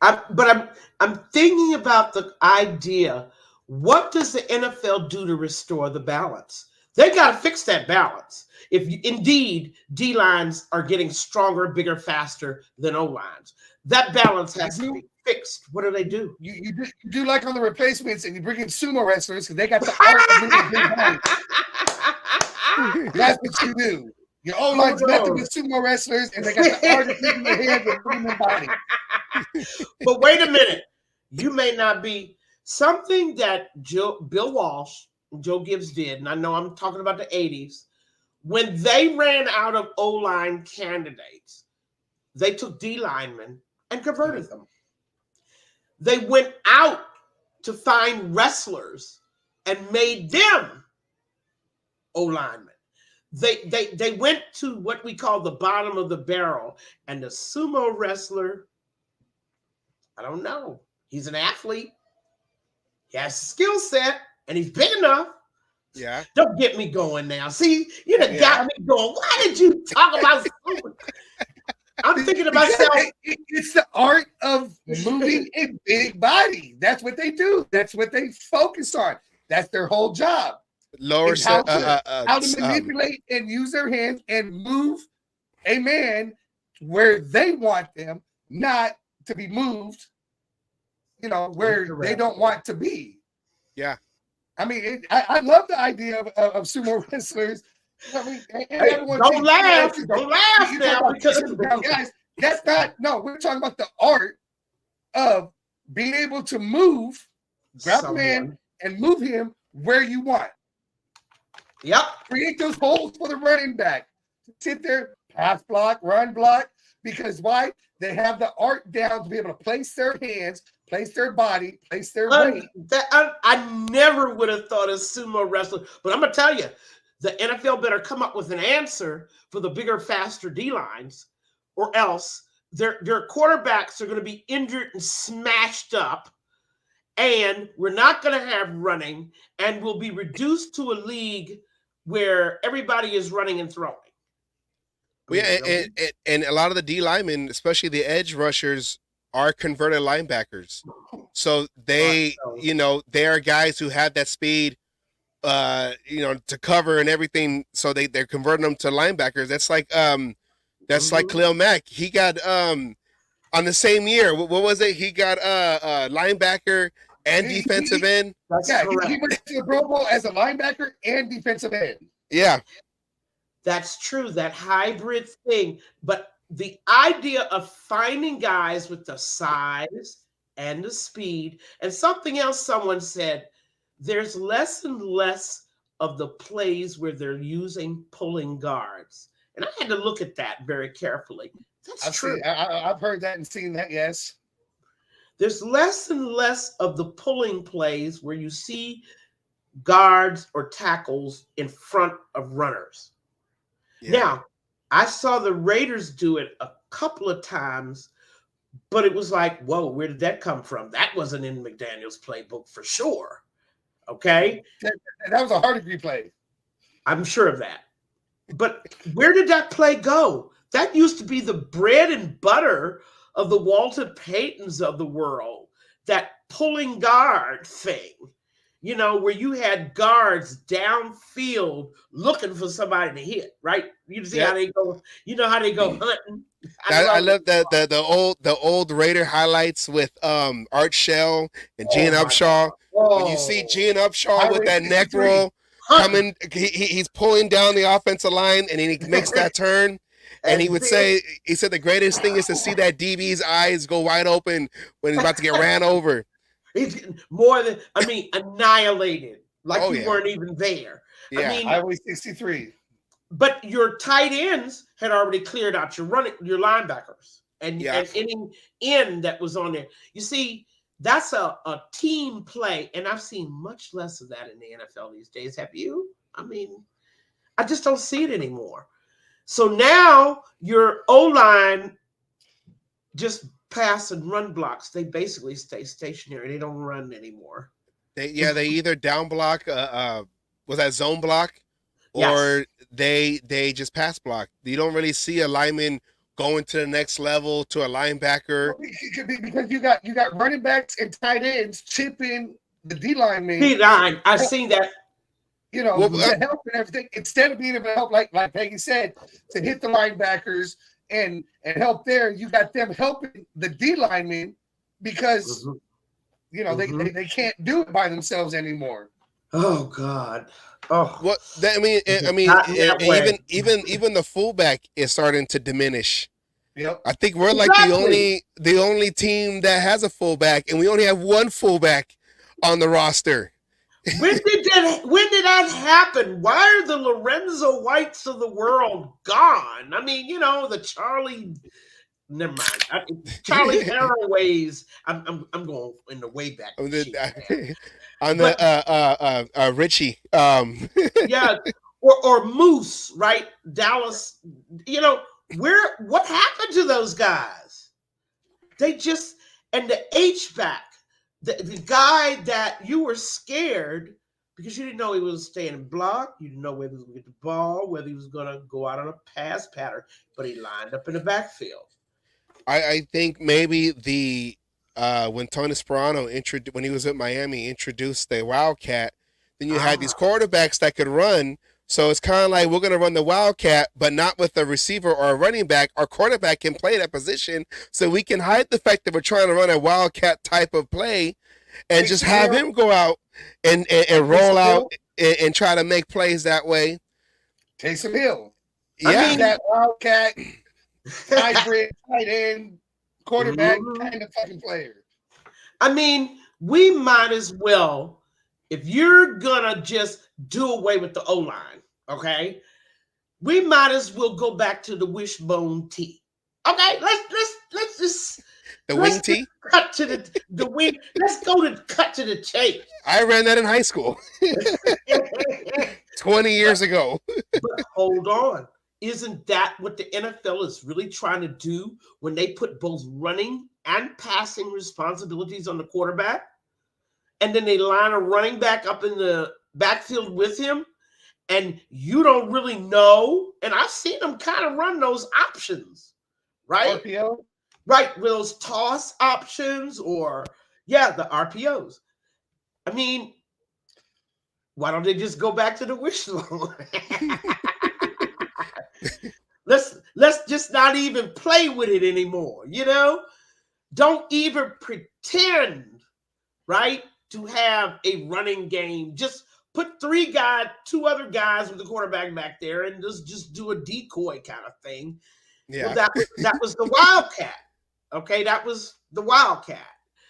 I'm thinking about the idea. What does the NFL do to restore the balance? They got to fix that balance. If indeed D lines are getting stronger, bigger, faster than O lines, that balance has to be fixed. What do they do? You do like on the replacements, and you bring in sumo wrestlers because they got the art of moving big bodies. That's what you do. Your O-line's nothing but sumo wrestlers, and they got the art of moving their hands and moving their body. But wait a minute. You may not be something that Bill Walsh and Joe Gibbs did, and I know I'm talking about the 80s. When they ran out of O-line candidates, they took D linemen and converted them. They went out to find wrestlers and made them O-linemen. They went to what we call the bottom of the barrel, and the sumo wrestler, I don't know. He's an athlete. He has a skill set, and he's big enough. Yeah. Don't get me going now. See, you done got me going. Why did you talk about sumo? I'm thinking to myself. It's the art of moving a big body. That's what they do. That's what they focus on. That's their whole job. How to manipulate and use their hands and move a man where they want them, not to be moved, where they don't want to be. Yeah. I mean, I love the idea of sumo wrestlers. I mean, don't laugh. Don't laugh now. Guys, that's not, no, we're talking about the art of being able to move, grab a man and move him where you want. Yep. Create those holes for the running back. Sit there, pass block, run block. Because why? They have the art down to be able to place their hands, place their body, place their weight. I never would have thought of sumo wrestling, but I'm going to tell you, the NFL better come up with an answer for the bigger, faster D lines, or else their quarterbacks are going to be injured and smashed up, and we're not going to have running, and we'll be reduced to a league where everybody is running and throwing. And a lot of the D linemen, especially the edge rushers, are converted linebackers. So they are guys who have that speed, to cover and everything. So they're converting them to linebackers. That's like like Khalil Mack. He got on the same year. What was it? He got linebacker and defensive end. That's correct. He went to the Pro Bowl as a linebacker and defensive end. Yeah. That's true, that hybrid thing. But the idea of finding guys with the size and the speed, and something else someone said, there's less and less of the plays where they're using pulling guards. And I had to look at that very carefully. That's true. I've heard that and seen that, yes. There's less and less of the pulling plays where you see guards or tackles in front of runners. Yeah. Now, I saw the Raiders do it a couple of times, but it was like, whoa, where did that come from? That wasn't in McDaniel's playbook for sure. Okay? That was a Hardegree play. I'm sure of that. But where did that play go? That used to be the bread and butter of the Walter Paytons of the world, that pulling guard thing. where you had guards downfield looking for somebody to hit, right? You see how they go, how they go hunting. I love the old Raider highlights with Art Shell and Gene Upshaw. When you see Gene Upshaw with that neck roll coming, he's pulling down the offensive line and he makes that turn. And he said the greatest thing is to see that DB's eyes go wide open when he's about to get ran over. He's annihilated. Like you weren't even there. Yeah. Highway 63. But your tight ends had already cleared out your linebackers and any end that was on there. You see, that's a team play, and I've seen much less of that in the NFL these days. Have you? I just don't see it anymore. So now your O-line just pass and run blocks. They basically stay stationary. They don't run anymore. They either down block, was that zone block, or they just pass block. You don't really see a lineman going to the next level to a linebacker. Because you got running backs and tight ends chipping the D-lineman. D-line, I've seen that. To help and everything, instead of being able to help, like Peggy said, to hit the linebackers and help there, you got them helping the D linemen because they can't do it by themselves anymore. Oh God! Oh, what? Even the fullback is starting to diminish. Yep. I think we're like the only team that has a fullback, and we only have one fullback on the roster. When did that happen? Why are the Lorenzo Whites of the world gone? The Charlie. Never mind. Charlie Haraways. I'm going in the way back. On the Richie. Yeah, or Moose, right? Dallas. What happened to those guys? They just and the H-back. The guy that you were scared because you didn't know he was staying in block, you didn't know whether he was going to get the ball, whether he was going to go out on a pass pattern, but he lined up in the backfield. I think maybe when Tony Sparano when he was at Miami introduced the Wildcat, then you had these quarterbacks that could run. So it's kind of like we're going to run the Wildcat, but not with a receiver or a running back. Our quarterback can play that position, so we can hide the fact that we're trying to run a Wildcat type of play and just have him go out and roll out and try to make plays that way. Taysom Hill. Yeah. That Wildcat hybrid tight end quarterback kind of fucking player. We might as well, if you're gonna just do away with the O-line, okay, we might as well go back to the wishbone tee. Okay, let's just wing tee. Cut to the wing. Let's cut to the chase. I ran that in high school 20 years ago. But hold on. Isn't that what the NFL is really trying to do when they put both running and passing responsibilities on the quarterback? And then they line a running back up in the backfield with him, and you don't really know. And I've seen them kind of run those options, right? RPO? Right, with those toss options or, the RPOs. Why don't they just go back to the wishbone? Let's just not even play with it anymore, Don't even pretend, right, to have a running game. Just put two other guys with the quarterback back there and just do a decoy kind of thing. Yeah. Well, that was the Wildcat. Okay, that was the Wildcat.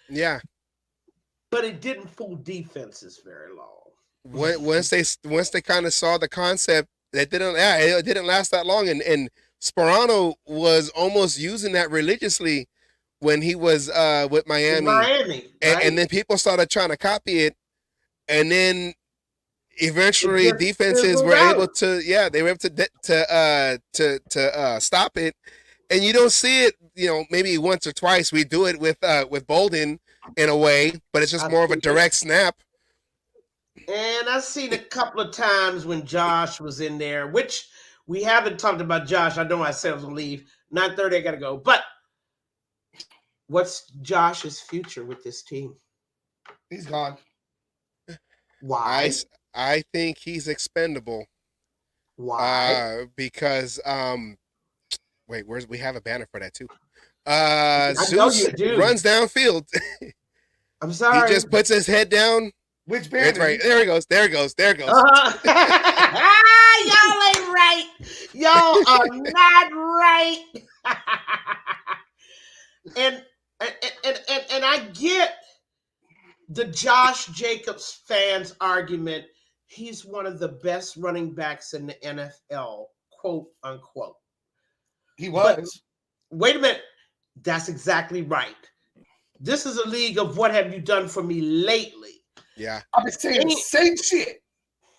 Yeah. But it didn't fool defenses very long. Once they kind of saw the concept, it didn't last that long, and Sparano was almost using that religiously when he was with Miami. Right? And then people started trying to copy it, and then eventually defenses were able to stop it. And you don't see it, maybe once or twice. We do it with Bolden in a way, but it's just more of a direct snap. And I've seen a couple of times when Josh was in there, which we haven't talked about Josh. I know I said I was going to leave. 9:30, I got to go. But what's Josh's future with this team? He's gone. Why? I think he's expendable. Why? Because wait, we have a banner for that too. I know Zeus you do. runs downfield. I'm He sorry. just puts his head down. Which It's banner? right. There he goes. There he goes. There he goes. Y'all ain't right. Y'all are not right. and I get the Josh Jacobs fans argument. He's one of the best running backs in the NFL, quote unquote. He was. But wait a minute. That's exactly right. This is a league of what have you done for me lately? Yeah. I've been saying the same shit.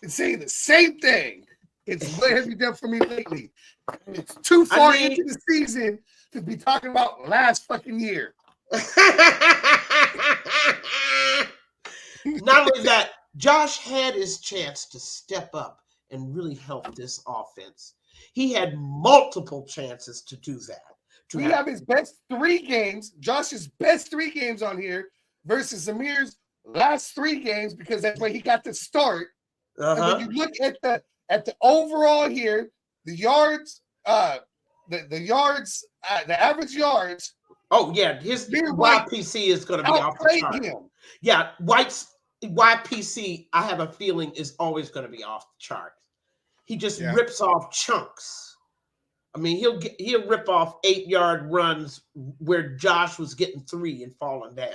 Been saying the same thing. It's what have you done for me lately? It's too far into the season to be talking about last fucking year. Not only that, Josh had his chance to step up and really help this offense. He had multiple chances to do that. We have his best 3 games, Josh's best 3 games on here versus Amir's last 3 games because that's where he got to start. And when you look at the overall here, the yards, the yards, the average yards. Oh yeah, his YPC is going to be off the chart. Yeah, White's YPC, I have a feeling, is always going to be off the chart. He just rips off chunks. I mean, he'll rip off 8-yard runs where Josh was getting 3 and falling down.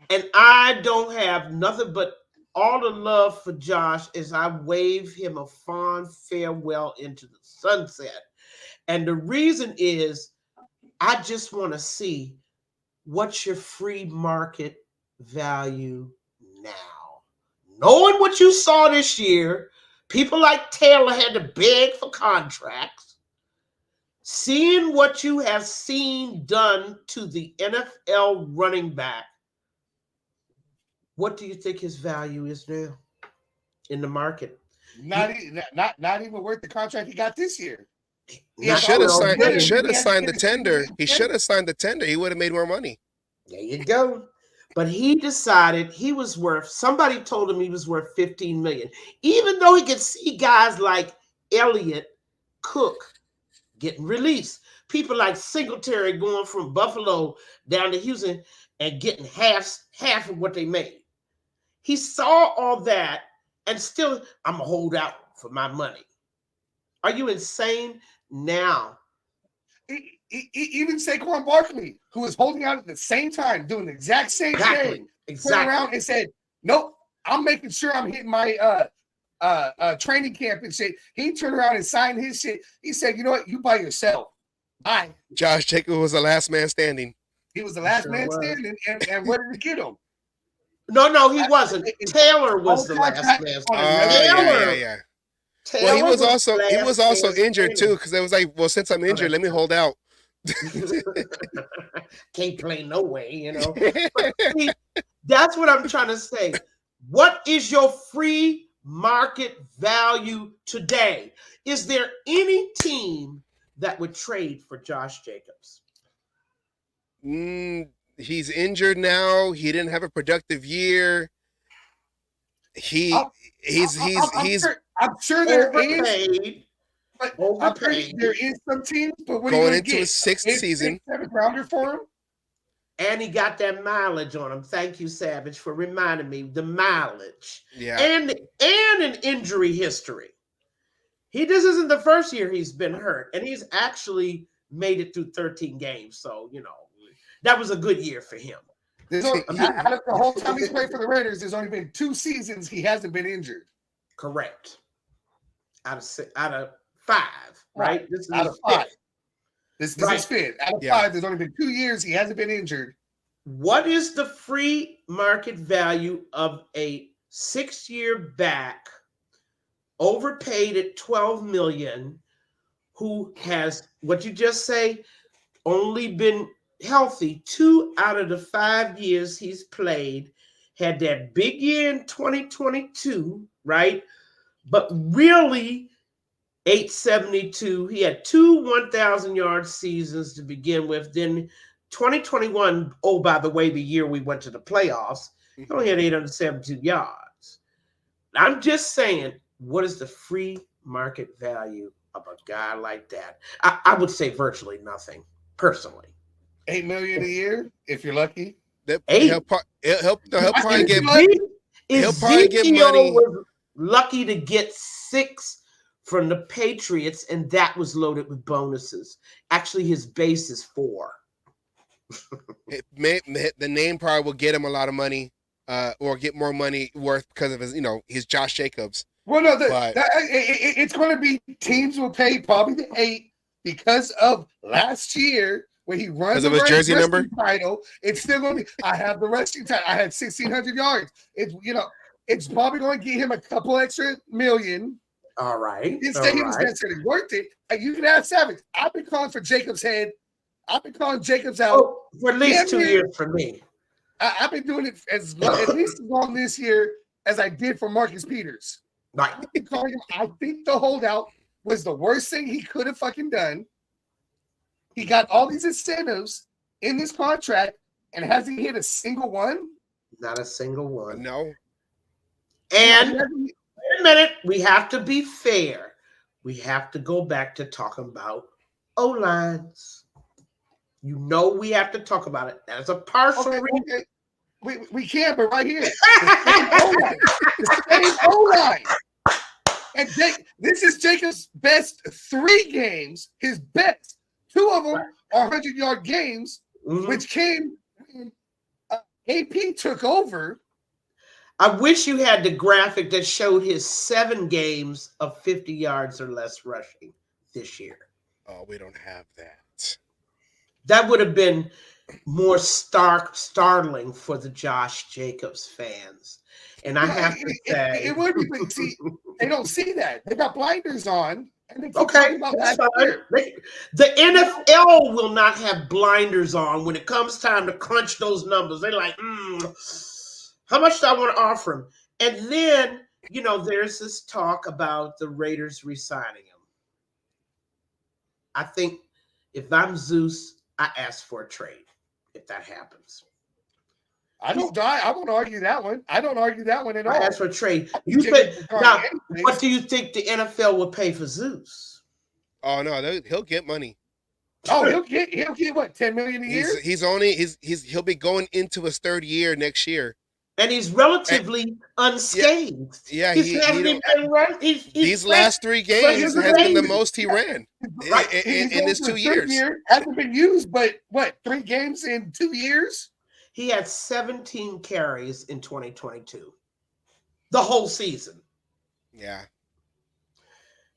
And I don't have nothing but all the love for Josh as I wave him a fond farewell into the sunset. And the reason is I just want to see what's your free market value now. Knowing what you saw this year, people like Taylor had to beg for contracts. Seeing what you have seen done to the NFL running back, what do you think his value is now in the market? Not even worth the contract he got this year. He should have signed the tender. He should have signed the tender. He would have made more money. There you go. But he decided he was worth, somebody told him he was worth $15 million. Even though he could see guys like Elliott, Cook getting released. People like Singletary going from Buffalo down to Houston and getting half of what they made. He saw all that and still, I'm going to hold out for my money. Are you insane? Now. Even Saquon Barkley, who was holding out at the same time, doing the exact same thing, turned around and said, nope, I'm making sure I'm hitting my training camp and shit. He turned around and signed his shit. He said, you know what? You by yourself. Bye. Josh Jacobs was the last man standing. He was the last man standing. And what did it get him? No, he wasn't. Taylor was the last man standing. Yeah. Well, he was also injured too, because it was like, well, since I'm injured, let me hold out. Can't play no way, you know. But see, that's what I'm trying to say. What is your free market value today? Is there any team that would trade for Josh Jacobs? He's injured now. He didn't have a productive year. I'm sure there is. But there is some teams, but what going into his 6th season, 7th rounder for him, and he got that mileage on him. Thank you, Savage, for reminding me the mileage. Yeah, and an injury history. This isn't the first year he's been hurt, and he's actually made it through 13 games. So that was a good year for him. Out of the whole time he's played for the Raiders, there's only been 2 seasons he hasn't been injured. Correct. Out of 5, right? This is out of 5. This is 5th. Out of 5, there's only been 2 years he hasn't been injured. What is the free market value of a 6-year back, overpaid at $12 million, who has, what you just say, only been healthy 2 out of the 5 years he's played, had that big year in 2022, right? But really, 872. He had 2 1,000-yard seasons to begin with. Then 2021, oh, by the way, the year we went to the playoffs, he only had 872 yards. I'm just saying, what is the free market value of a guy like that? I would say virtually nothing, personally. $8 million a year if you're lucky. He'll probably get Ezekiel money. was lucky to get 6 from the Patriots, and that was loaded with bonuses. Actually, his base is 4. The name probably will get him a lot of money, or get more money worth because of his Josh Jacobs. Well, no, it's going to be teams will pay probably the 8 because of last year when he runs of his jersey number title. It's still going to be. I have the rushing title. I had 1,600 yards. It's probably going to get him a couple extra million. All right. Instead, he was necessarily worth it. And you can ask Savage. I've been calling for Jacobs' head. I've been calling Jacobs out for at least 2 years for me. I've been doing it at least as long this year as I did for Marcus Peters. Right. I think the holdout was the worst thing he could have fucking done. He got all these incentives in this contract, and has he hit a single one? Not a single one. No. And wait a minute, we have to be fair. We have to go back to talking about O-lines. We have to talk about it. That's a partial reason. Okay. We can, but right here, the same O-line. And this is Jacob's best 3 games. His best. 2 of them are 100-yard games, which came when AP took over. I wish you had the graphic that showed his 7 games of 50 yards or less rushing this year. Oh, we don't have that. That would have been more startling for the Josh Jacobs fans. And I have to say, it would be. But see, they don't see that. They got blinders on. And they keep okay, about that's that fine. The NFL will not have blinders on when it comes time to crunch those numbers. They're like, how much do I want to offer him? And then, there's this talk about the Raiders re-signing him. I think if I'm Zeus, I ask for a trade if that happens. I won't argue that one. I don't argue that one at all. I ask for a trade. What do you think the NFL will pay for Zeus? Oh no, he'll get money. Oh, he'll get what, $10 million a year? He'll be going into his 3rd year next year. And he's relatively unscathed. Yeah, these last 3 games has been the most he ran in his 2 years. Hasn't been used, but what, 3 games in 2 years? He had 17 carries in 2022. The whole season. Yeah.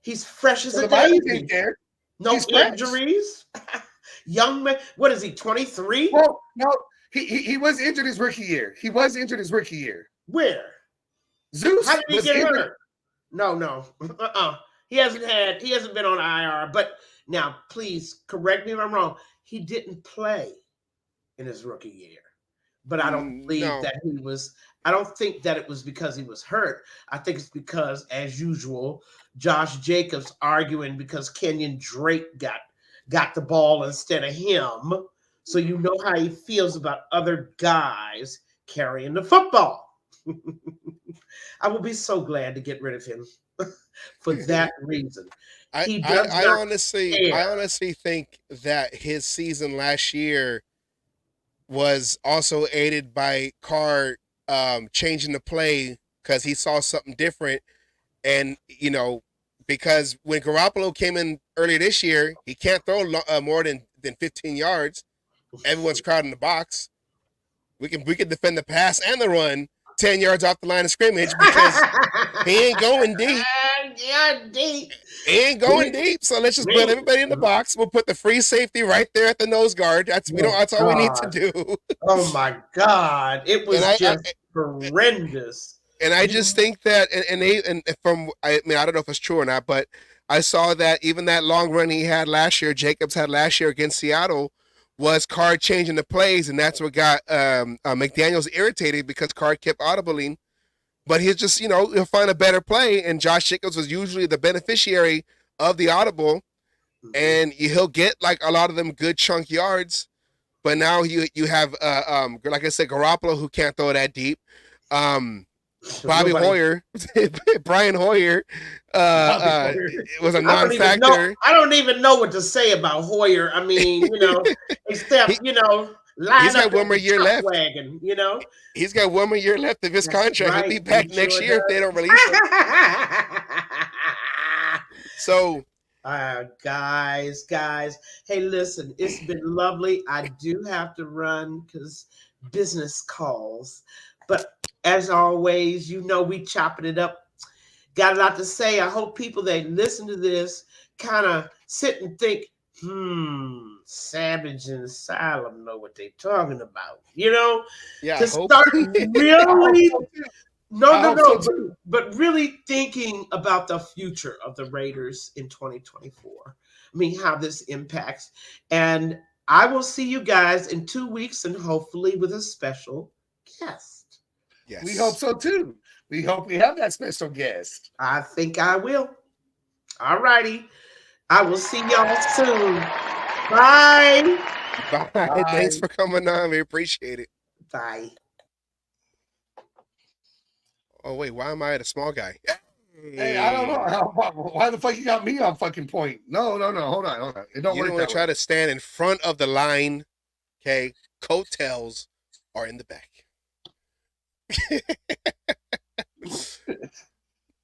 He's fresh as a daisy. No injuries. Young man. What is he, 23? Well, no. He was injured his rookie year. Where? Zeus. How did he get hurt? No. He hasn't been on IR. But now, please correct me if I'm wrong. He didn't play in his rookie year. But I don't believe that he was. I don't think that it was because he was hurt. I think it's because, as usual, Josh Jacobs arguing because Kenyon Drake got the ball instead of him. So you know how he feels about other guys carrying the football. I will be so glad to get rid of him for that reason. I honestly think that his season last year was also aided by Carr changing the play because he saw something different. And, because when Garoppolo came in earlier this year, he can't throw more than 15 yards. Everyone's crowding the box. We can defend the pass and the run 10 yards off the line of scrimmage because he ain't going deep. He ain't going deep. So let's just put everybody in the box. We'll put the free safety right there at the nose guard. That's all we need to do. Oh my God. It was horrendous. And I just think that I don't know if it's true or not, but I saw that even that long run he had last year, Jacobs had last year against Seattle, was Carr changing the plays, and that's what got McDaniels irritated because Carr kept audibling. But he's just, he'll find a better play, and Josh Jacobs was usually the beneficiary of the audible, and he'll get like a lot of them good chunk yards. But now you have, like I said, Garoppolo who can't throw that deep. Bobby Nobody- Hoyer, Brian Hoyer, Hoyer. it was a I don't even know. non-factor. I don't even know what to say about Hoyer. I mean, except He's line got up one in more the year chuck left. wagon. He's got one more year left of his That's contract. right. He'll be back He next sure year if they don't release him. So, guys, hey, listen, it's been lovely. I do have to run because business calls, but as always, we chopping it up. Got a lot to say. I hope people that listen to this kind of sit and think, Savage and Asylum know what they're talking about, yeah, to I hope. start really So too. but really thinking about the future of the Raiders in 2024. I mean, how this impacts. And I will see you guys in 2 weeks and hopefully with a special guest. Yes. We hope so too. We hope we have that special guest. I think I will. All righty. I will see y'all soon. Bye. Bye. Thanks for coming on. We appreciate it. Bye. Oh, wait. Why am I the small guy? Hey, I don't know. Why the fuck you got me on fucking point? No. Hold on. It don't You work don't want to try to stand in front of the line. Okay. Coattails are in the back.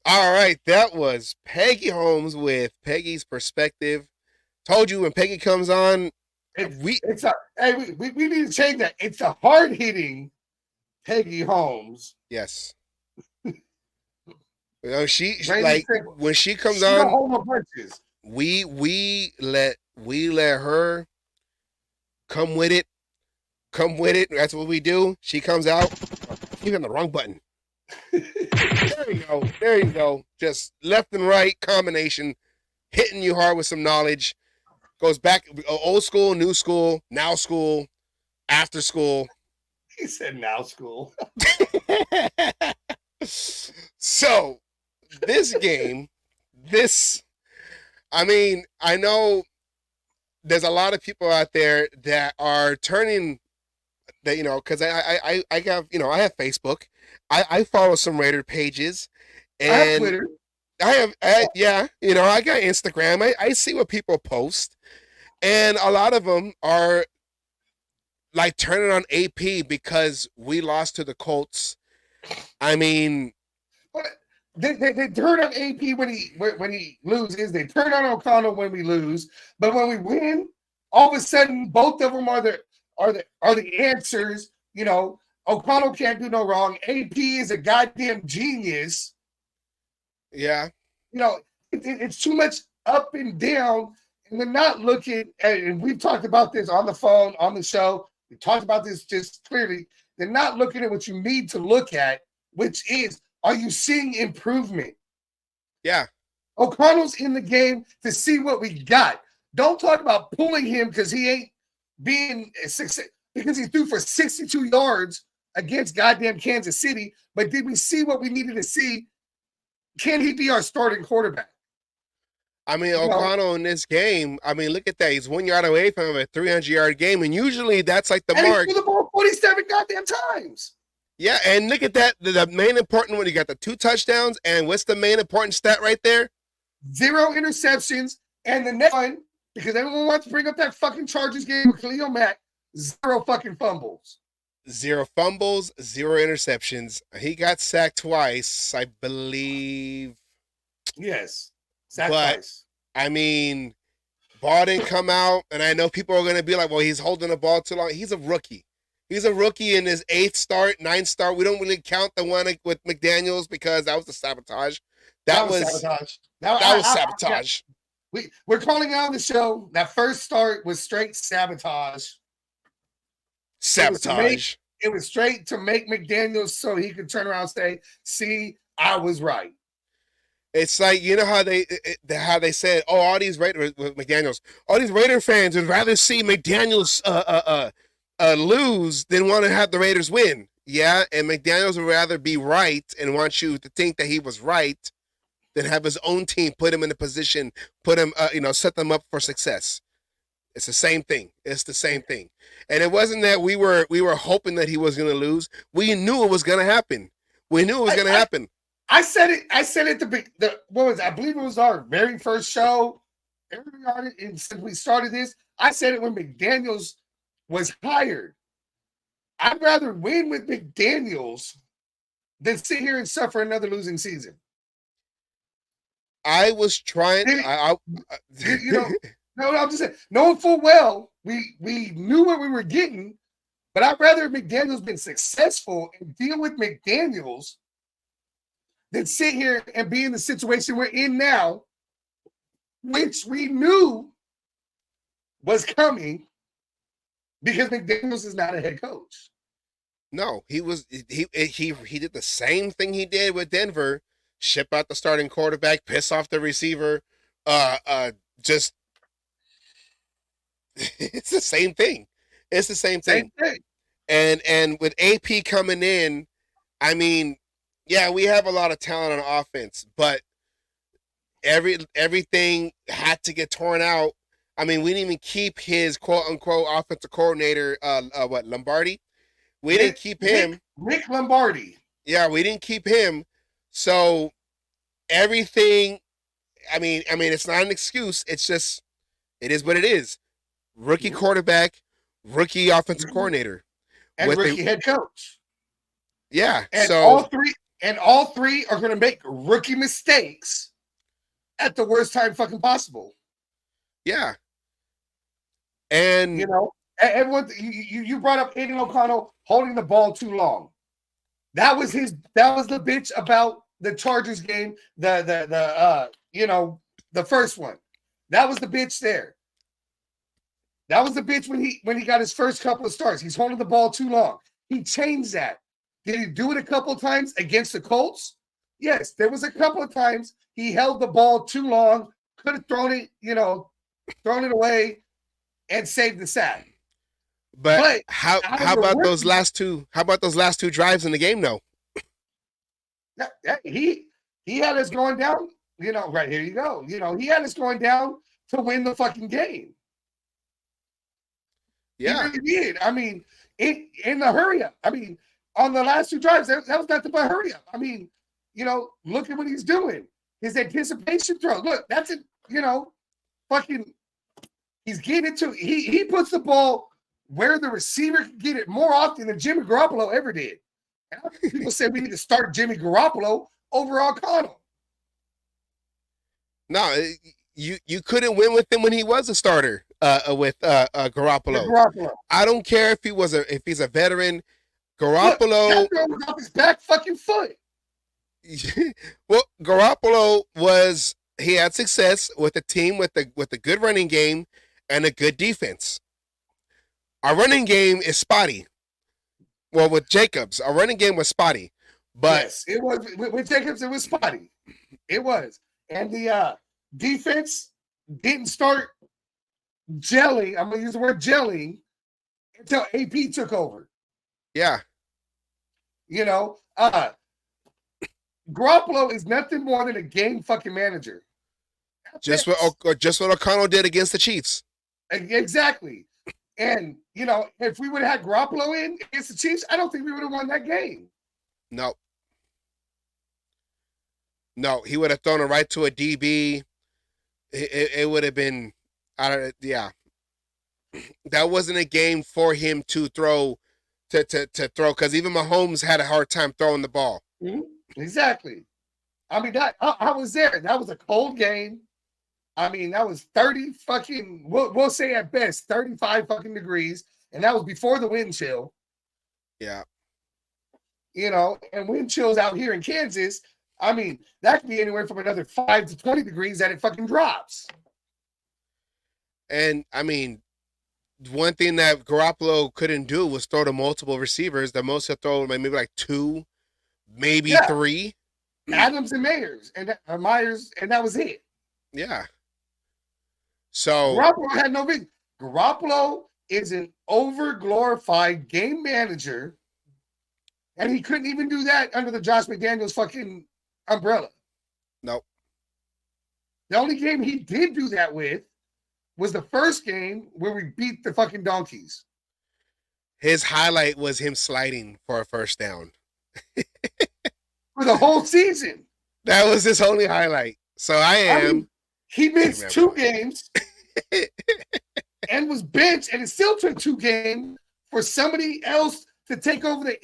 All right. That was Peggy Holmes with Peggy's Perspective. Told you when Peggy comes on, we need to change that. It's a hard hitting Peggy Holmes. Yes. She Randy when she comes don't on, hold no punches. we let her come with it. That's what we do. She comes out. You're on the wrong button. There you go. Just left and right combination, hitting you hard with some knowledge. Goes back old school, new school, now school, after school. He said now school. So this game, I know there's a lot of people out there that are turning that, because I have Facebook. I follow some Raider pages, and I have Twitter. I got Instagram. I see what people post, and a lot of them are like turning on AP because we lost to the Colts. I mean, they turn on AP when he loses. They turn on O'Connell when we lose. But when we win, all of a sudden both of them are the answers. O'Connell can't do no wrong. AP is a goddamn genius. Yeah. It's too much up and down, and they're not looking at, and we've talked about this on the phone, on the show. We talked about this just clearly. They're not looking at what you need to look at, which is, are you seeing improvement? Yeah. O'Connell's in the game to see what we got. Don't talk about pulling him because he ain't being a success, because he threw for 62 yards against goddamn Kansas City. But did we see what we needed to see? Can he be our starting quarterback? I mean, O'Connell in this game, look at that. He's 1 yard away from a 300-yard game, and usually that's like the mark. He threw the ball 47 goddamn times. Yeah, and look at that. The main important one, you got the 2 touchdowns, and what's the main important stat right there? 0 interceptions, and the next one, because everyone wants to bring up that fucking Chargers game with Khalil Mack, 0 fucking fumbles. 0 fumbles, 0 interceptions. He got sacked twice, I believe. Yes. Twice. Ball didn't come out, and I know people are going to be like, well, he's holding the ball too long. He's a rookie. He's a rookie in his 8th start, 9th start. We don't really count the one with McDaniels because that was the sabotage. That was sabotage. That was sabotage. We're calling out the show. That first start was straight sabotage. Sabotage. It was straight to make McDaniels so he could turn around and say, see, I was right. It's like, how they said, all these Raiders with McDaniels, all these Raider fans would rather see McDaniels lose than want to have the Raiders win. Yeah, and McDaniels would rather be right and want you to think that he was right than have his own team put him in a position, put him, set them up for success. It's the same thing. It's the same thing. And it wasn't that we were hoping that he was going to lose. We knew it was going to happen. We knew it was going to happen. I said it. I said it what was it? I believe it was our very first show. And since we started this, I said it when McDaniels was hired. I'd rather win with McDaniels than sit here and suffer another losing season. I was trying. No, I'm just saying, knowing full well we knew what we were getting, but I'd rather McDaniels been successful and deal with McDaniels than sit here and be in the situation we're in now, which we knew was coming because McDaniels is not a head coach. No, he did the same thing he did with Denver. Ship out the starting quarterback, piss off the receiver, just it's the same thing. It's the same thing. And with AP coming in, I mean, yeah, we have a lot of talent on offense, but everything had to get torn out. I mean, we didn't even keep his quote unquote offensive coordinator, Lombardi. We didn't keep him. Rick Lombardi. Yeah, we didn't keep him. So everything, I mean, it's not an excuse. It's just, it is what it is. Rookie quarterback, rookie offensive coordinator, and rookie head coach. Yeah, and so all three are going to make rookie mistakes at the worst time fucking possible. Yeah, and everyone, you brought up Aiden O'Connell holding the ball too long. That was the bitch about the Chargers game, the first one. That was the bitch there. That was the bitch when he got his first couple of starts. He's holding the ball too long. He changed that. Did he do it a couple of times against the Colts? Yes, there was a couple of times he held the ball too long, could have thrown it away and saved the sack. But how about those last two? How about those last two drives in the game? No, he had us going down. Right here you go. He had us going down to win the fucking game. Yeah, he really did. I mean, in the hurry up. I mean, on the last two drives, that was nothing but hurry up. I mean, look at what he's doing. His anticipation throw. Look, that's it. Fucking, he's getting it to. He puts the ball where the receiver can get it more often than Jimmy Garoppolo ever did. And people say we need to start Jimmy Garoppolo over O'Connell. No, you couldn't win with him when he was a starter with Garoppolo. I don't care if he's a veteran. Garoppolo, that throw was off his back fucking foot. Well, Garoppolo he had success with a team with a good running game and a good defense. Our running game is spotty. Well, with Jacobs, our running game was spotty. But yes, it was with Jacobs. It was spotty. It was, and the defense didn't start gelling. I'm gonna use the word gelling until AP took over. Yeah, Garoppolo is nothing more than a game fucking manager. Just what O'Connell did against the Chiefs. Exactly. And, if we would have had Garoppolo in against the Chiefs, I don't think we would have won that game. No, he would have thrown it right to a DB. It would have been, yeah. That wasn't a game for him to throw, to throw, because even Mahomes had a hard time throwing the ball. Mm-hmm. Exactly. I mean, I was there. That was a cold game. I mean, that was 30 fucking, we'll say at best, 35 fucking degrees. And that was before the wind chill. Yeah. And wind chills out here in Kansas, I mean, that could be anywhere from another 5 to 20 degrees that it fucking drops. And, I mean, one thing that Garoppolo couldn't do was throw to multiple receivers. The most he'll throw maybe like 2, maybe 3. Adams and Myers, and that was it. Yeah. So Garoppolo had no big. Garoppolo is an over-glorified game manager, and he couldn't even do that under the Josh McDaniels fucking umbrella. Nope. The only game he did do that with was the first game where we beat the fucking Donkeys. His highlight was him sliding for a first down. for the whole season. That was his only highlight. So I mean, he missed 2 games and was benched, and it still took 2 games for somebody else to take over the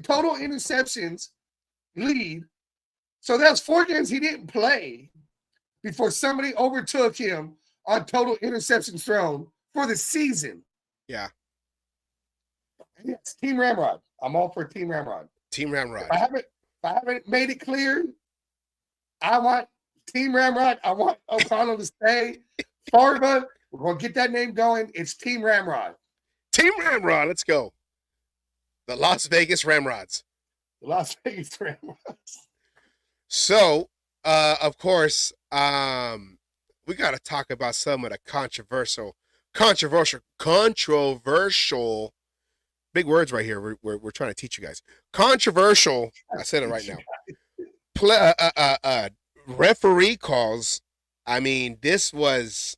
total interceptions lead. So that's 4 games he didn't play before somebody overtook him on total interceptions thrown for the season. Yeah. Yes, Team Ramrod. I'm all for Team Ramrod. Team Ramrod. If I haven't made it clear, I want Team Ramrod. I want O'Connell to stay. Farva, we're going to get that name going. It's Team Ramrod. Team Ramrod. Let's go. The Las Vegas Ramrods. The Las Vegas Ramrods. So, of course, we got to talk about some of the controversial, big words right here. We're trying to teach you guys. Controversial. I said it right now. Referee calls. I mean, this was.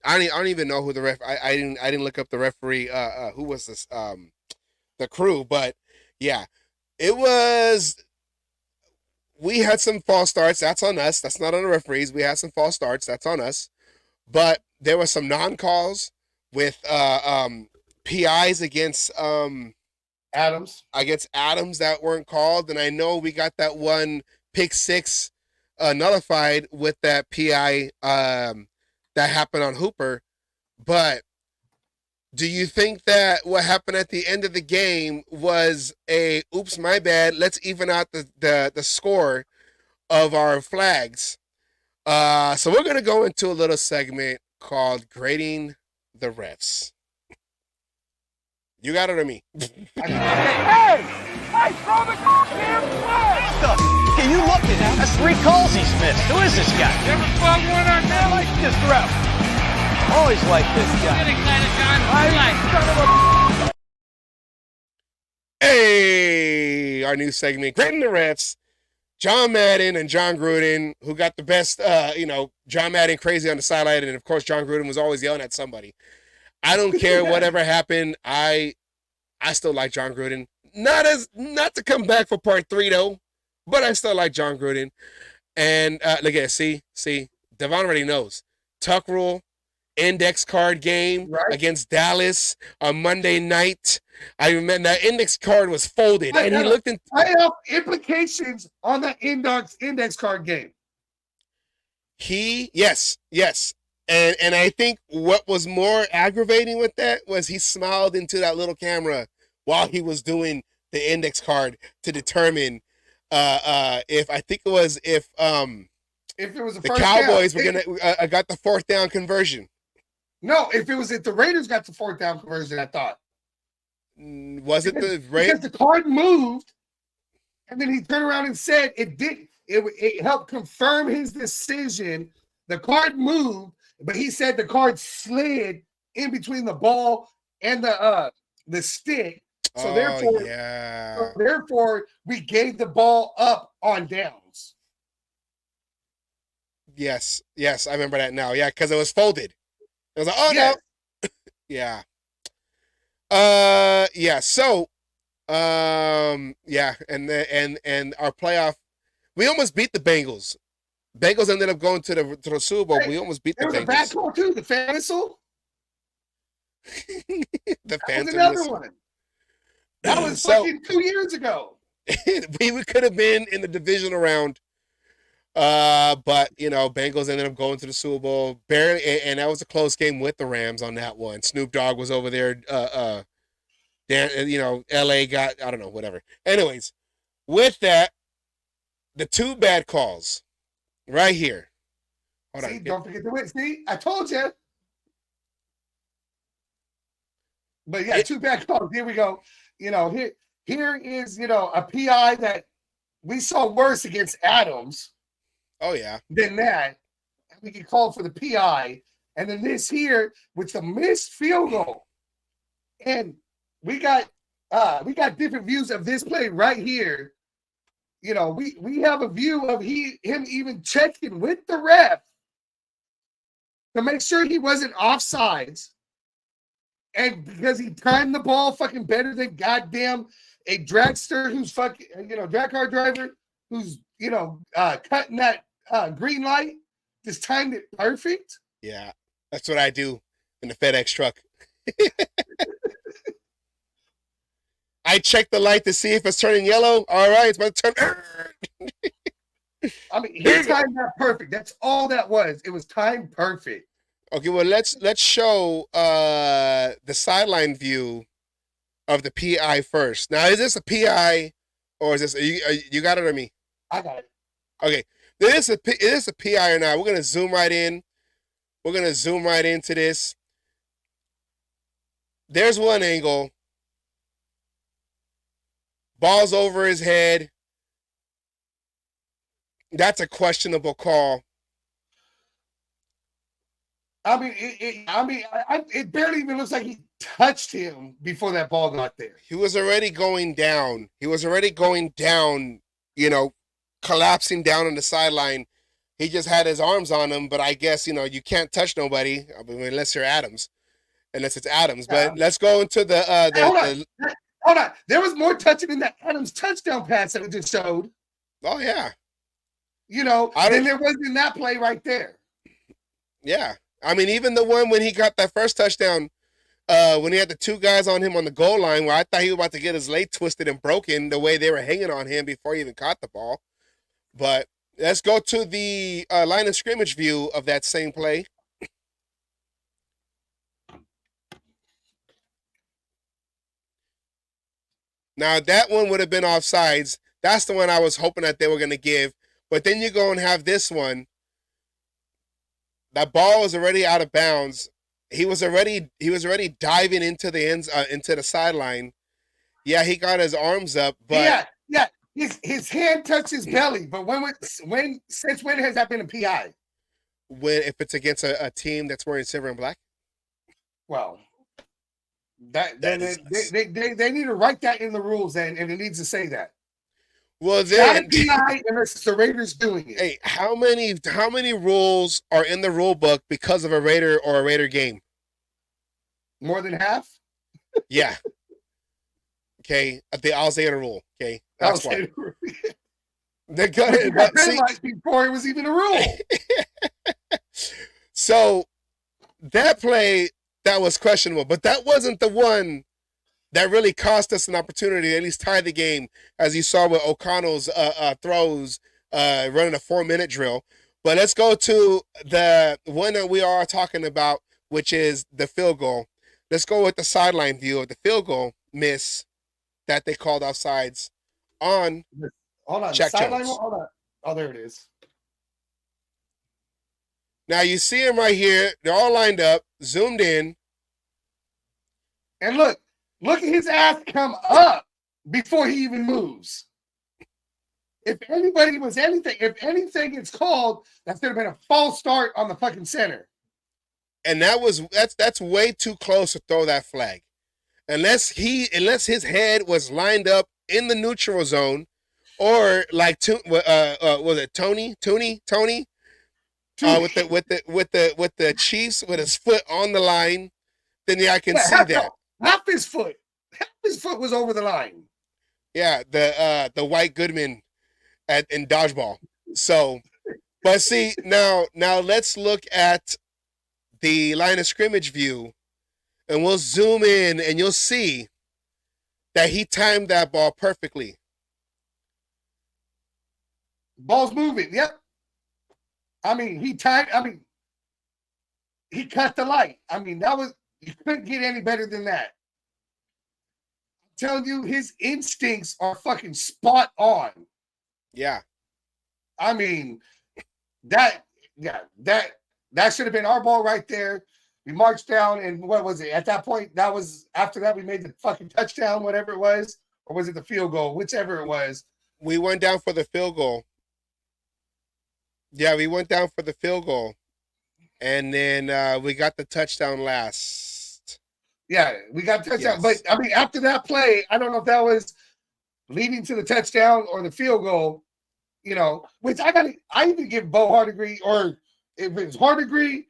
I don't even know who the ref. I didn't look up the referee. Who was this? The crew, but yeah, it was. We had some false starts. That's on us. That's not on the referees. We had some false starts. That's on us. But there were some non-calls with PIs against Adams. Against Adams that weren't called. And I know we got that one pick 6 nullified with that PI that happened on Hooper. But do you think that what happened at the end of the game was oops, my bad, let's even out the score of our flags? So we're going to go into a little segment called Grading the Refs. You got it or me? Hey! Throw the goddamn flag! Okay, you looked at him. That's 3 calls he's missed. Who is this guy? You ever fought one on there like this ref? Always like this guy. Hey, our new segment, Grading the Refs. John Madden and John Gruden, who got the best, John Madden crazy on the sideline, and of course John Gruden was always yelling at somebody. I don't care whatever happened. I still like John Gruden. Not to come back for part 3 though, but I still like John Gruden. And look at it, see, Devon already knows. Tuck rule. Index card game against Dallas on Monday night. I remember that index card was folded, and he looked in. I have implications on that index card game. Yes, and I think what was more aggravating with that was he smiled into that little camera while he was doing the index card to determine if it was the Cowboys were gonna got the 4th down conversion. No, if the Raiders got the 4th down conversion, I thought. Was it the Raiders? Because the card moved, and then he turned around and said it did. It helped confirm his decision. The card moved, but he said the card slid in between the ball and the stick. So therefore, we gave the ball up on downs. Yes, I remember that now. Yeah, because it was folded. It was like, oh yes. no, yeah. So, and our playoff, we almost beat the Bengals. Bengals ended up going to the Super Bowl. We almost beat the Bengals. There was a bad call too. The fan whistle. The fan was another one. That was fucking 2 years ago. We could have been in the divisional round. But Bengals ended up going to the Super Bowl barely, and that was a close game with the Rams on that one. Snoop Dogg was over there. LA got, I don't know, whatever. Anyways, with that, the 2 bad calls right here. Hold on. Don't forget the win. See, I told you. But yeah, 2 bad calls. Here we go. Here is a PI that we saw worse against Adams. Oh yeah. Than that, we get called for the PI, and then this here with the missed field goal, and we got different views of this play right here. We have a view of him even checking with the ref to make sure he wasn't offsides, and because he timed the ball fucking better than goddamn a dragster who's fucking drag car driver. who's cutting that green light, just timed it perfect. Yeah, that's what I do in the FedEx truck. I check the light to see if it's turning yellow. All right, it's about to turn. I mean, he timed that perfect. That's all that was. It was timed perfect. Okay, well let's show the sideline view of the PI first. Now, is this a PI or is this you got it or me? I got it. Okay, is this a PI or not? We're gonna zoom right in. We're gonna zoom right into this. There's one angle. Ball's over his head. That's a questionable call. I mean, it barely even looks like he touched him before that ball got there. He was already going down. Collapsing down on the sideline. He just had his arms on him, but I guess, you can't touch nobody unless you're Adams. Unless it's Adams. But let's go into the Hold on. There was more touching in that Adams touchdown pass that it just showed. Oh, yeah. Then there was in that play right there. Yeah. I mean, even the one when he got that first touchdown, when he had the two guys on him on the goal line, where I thought he was about to get his leg twisted and broken the way they were hanging on him before he even caught the ball. But let's go to the line of scrimmage view of that same play. Now, that one would have been offsides. That's the one I was hoping that they were going to give. But then you go and have this one. That ball was already out of bounds. He was already diving into the into the sideline. Yeah, he got his arms up, but yeah. His hand touched his belly. But since when has that been a PI? If it's against a team that's wearing silver and black? Well, they need to write that in the rules, and it needs to say that. Well, then, unless the Raiders doing it. Hey, how many rules are in the rule book because of a Raider or a Raider game? More than half? Yeah. Okay, the Alzheimer rule. Okay, that's why. They're good, but see, before it was even a rule. So that play, that was questionable, but that wasn't the one that really cost us an opportunity to at least tie the game, as you saw with O'Connell's throws running a 4-minute drill. But let's go to the one that we are talking about, which is the field goal. Let's go with the sideline view of the field goal miss that they called offsides on. Hold on, Jack sideline. Jones. Hold on. Oh, there it is. Now you see them right here. They're all lined up, zoomed in. And look at his ass come up before he even moves. If anything gets called, that should have been a false start on the fucking center. And that's way too close to throw that flag. Unless his head was lined up in the neutral zone, or like was it Tony? With the Chiefs with his foot on the line, then I can see that. Half his foot was over the line. Yeah, the White Goodman in dodgeball. So, but see, now let's look at the line of scrimmage view, and we'll zoom in, and you'll see that he timed that ball perfectly. Ball's moving. Yep. He cut the light. You couldn't get any better than that. I'm telling you, his instincts are fucking spot on. Yeah. That should have been our ball right there. We marched down, and what was it? At that point, after that, we made the fucking touchdown, whatever it was, or was it the field goal? Whichever it was. We went down for the field goal. Yeah, we went down for the field goal. And then we got the touchdown last. Yeah, we got touchdown. Yes. But, after that play, I don't know if that was leading to the touchdown or the field goal, which I even give Bo Hardegree, or if it's Hardegree,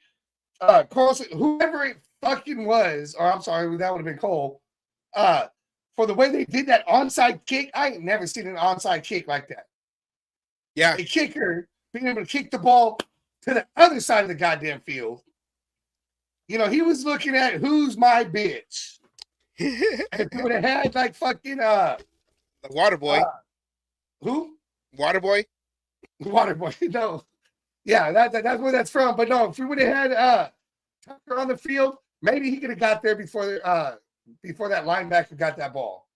Carlson, whoever it fucking was, or I'm sorry, that would have been Cole, for the way they did that onside kick. I ain't never seen an onside kick like that. Yeah. a kicker being able to kick the ball to the other side of the goddamn field. You know, he was looking at who's my bitch. If he would have had like fucking the water boy. Who? Water boy? Water boy. No. Yeah, that's where that's from. But no, if we would have had Tucker on the field, maybe he could have got there before that linebacker got that ball.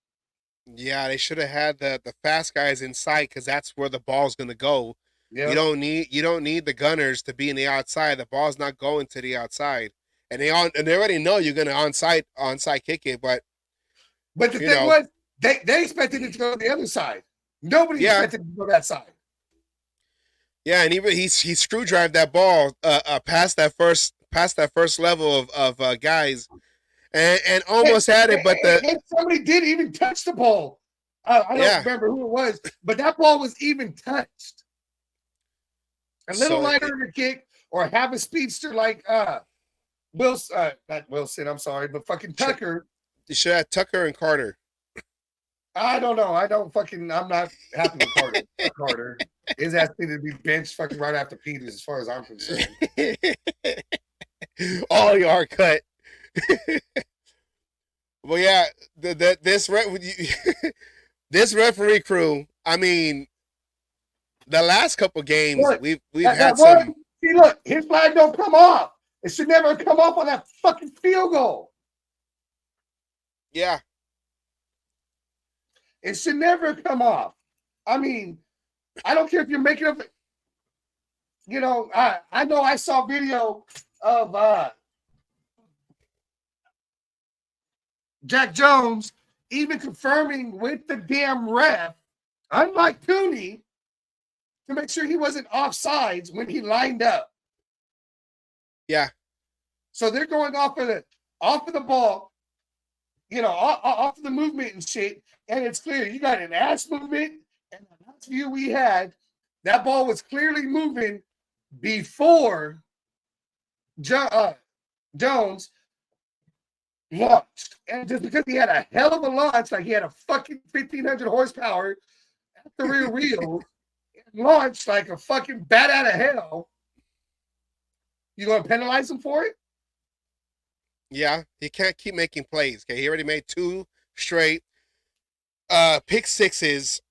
Yeah, they should have had the fast guys inside because that's where the ball's gonna go. Yeah. You don't need the gunners to be in the outside. The ball's not going to the outside. And they already know you're gonna onside kick it, but the thing was they expected it to go to the other side. Nobody expected it to go that side. Yeah, and he screwdrived that ball past that first level of guys, and almost had it, but somebody did even touch the ball. I don't remember who it was, but that ball was even touched. A little lighter in the kick, or have a speedster like Wilson, not Wilson. I'm sorry, but fucking Tucker. You should have Tucker and Carter. I don't know. I'm not happy with Carter. Carter. His ass needed to be benched fucking right after Peters, as far as I'm concerned. All yard cut. Well, yeah, this referee crew. I mean, the last couple games we've had some. See, look, his flag don't come off. It should never come off on that fucking field goal. Yeah. It should never come off. I mean, I don't care if you're making up. You know, I know I saw video of Jack Jones even confirming with the damn ref, unlike Cooney, to make sure he wasn't offsides when he lined up. Yeah. So they're going off of the ball, you know, off of the movement and shit. And it's clear you got an ass movement, and the last view we had, that ball was clearly moving before Jones launched. And just because he had a hell of a launch, like he had a fucking 1,500 horsepower at the rear wheel, launched like a fucking bat out of hell, you gonna penalize him for it? Yeah, he can't keep making plays. Okay, he already made 2 straight pick sixes.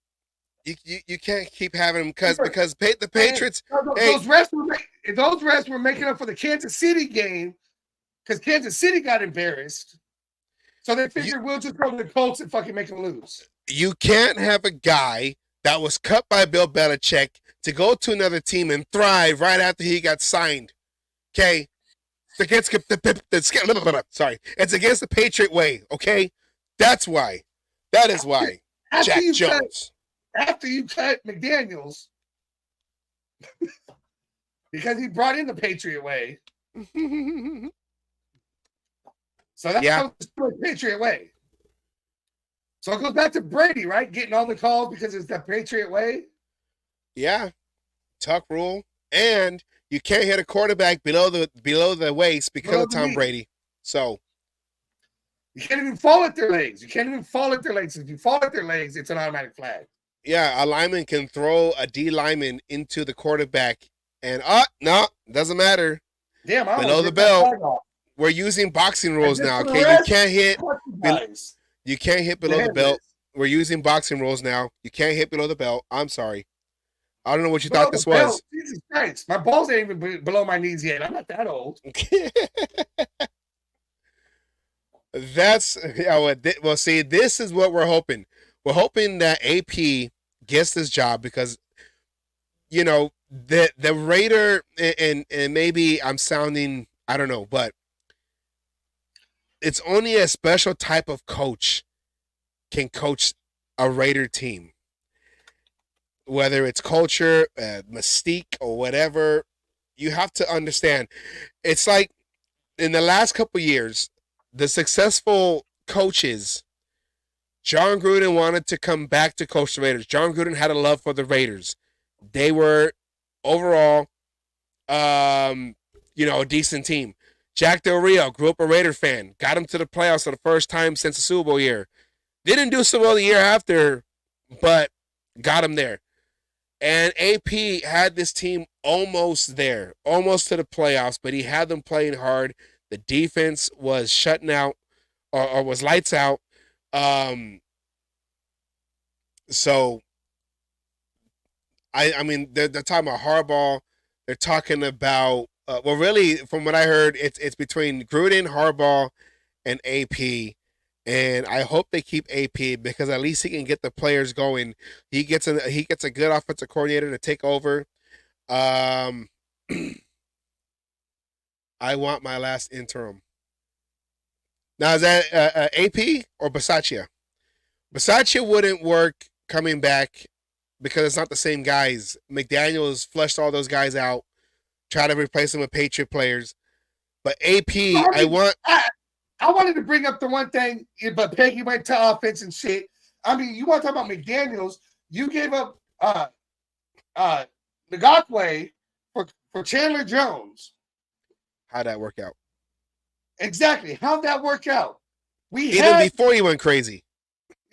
You can't keep having them because the Patriots. Those refs were making up for the Kansas City game because Kansas City got embarrassed. So they figured we'll just go to the Colts and fucking make them lose. You can't have a guy that was cut by Bill Belichick to go to another team and thrive right after he got signed. Okay, it's against the Patriot way. Okay, that's why. That is why. Jack Jones. After you cut McDaniels, because he brought in the Patriot way. So that's the Patriot way. So it goes back to Brady, right? Getting all the calls because it's the Patriot way. Yeah. Tuck rule. And you can't hit a quarterback below the waist because of Tom Brady. So you can't even fall at their legs. If you fall at their legs, it's an automatic flag. Yeah, a lineman can throw a D lineman into the quarterback, and no, doesn't matter. Damn, below the belt. We're using boxing rules now. Okay, you can't hit below the belt. We're using boxing rules now. You can't hit below the belt. I'm sorry. I don't know what you thought this was. Jesus Christ, my balls ain't even below my knees yet. I'm not that old. See, this is what we're hoping. We're hoping that AP gets this job because, you know, the Raider, and maybe I'm sounding, I don't know, but it's only a special type of coach can coach a Raider team. Whether it's culture, mystique, or whatever, you have to understand. It's like in the last couple years, the successful coaches, John Gruden wanted to come back to coach the Raiders. John Gruden had a love for the Raiders. They were overall, a decent team. Jack Del Rio grew up a Raider fan, got him to the playoffs for the first time since the Super Bowl year. Didn't do so well the year after, but got him there. And AP had this team almost there, almost to the playoffs, but he had them playing hard. The defense was shutting out or was lights out. So I mean they're talking about Harbaugh. They're talking about well, really, from what I heard, it's between Gruden, Harbaugh, and AP. And I hope they keep AP because at least he can get the players going. He gets a good offensive coordinator to take over. Um, I want my last interim. Now is that AP or Bisaccia? Bisaccia wouldn't work coming back because it's not the same guys. McDaniels flushed all those guys out, try to replace them with Patriot players. But AP, I wanted to bring up the one thing, but Peggy went to offense and shit. I mean, you want to talk about McDaniels? You gave up Ngakwe for Chandler Jones. How'd that work out? Exactly. How'd that work out? Before he went crazy.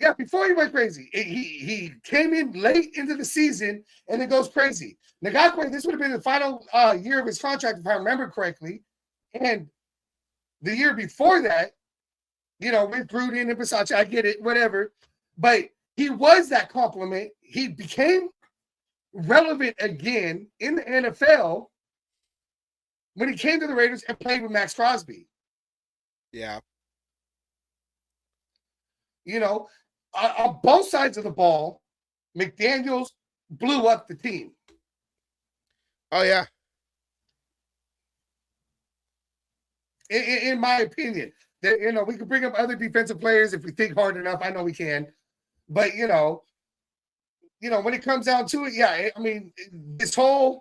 Yeah, before he went crazy. He came in late into the season and it goes crazy. Ngakwe, this would have been the final year of his contract, if I remember correctly. And the year before that, with Gruden and Bisaccia, I get it, whatever. But he was that compliment. He became relevant again in the NFL when he came to the Raiders and played with Max Crosby. Yeah. On both sides of the ball, McDaniels blew up the team. Oh, yeah. In my opinion, that we can bring up other defensive players if we think hard enough. I know we can, but when it comes down to it, yeah. I mean, it's got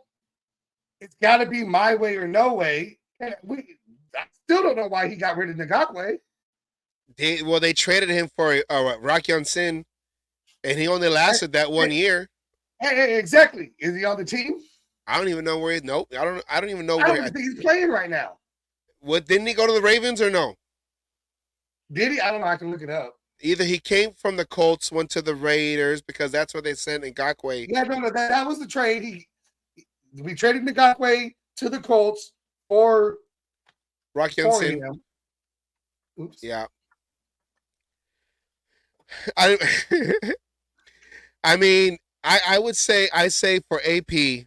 to be my way or no way. And I still don't know why he got rid of Ngakwe. They traded him for Rock Sin, and he only lasted that 1 year. Exactly. Is he on the team? I don't even know where. Nope. I don't even know I where. don't think he's playing right now. What, didn't he go to the Ravens or no? Did he? I don't know. I can look it up. Either he came from the Colts, went to the Raiders because that's where they sent Ngakwe. Yeah, no, that was the trade. We traded Ngakwe to the Colts for Rock Johnson. Oops. Yeah. I mean, I would say for AP,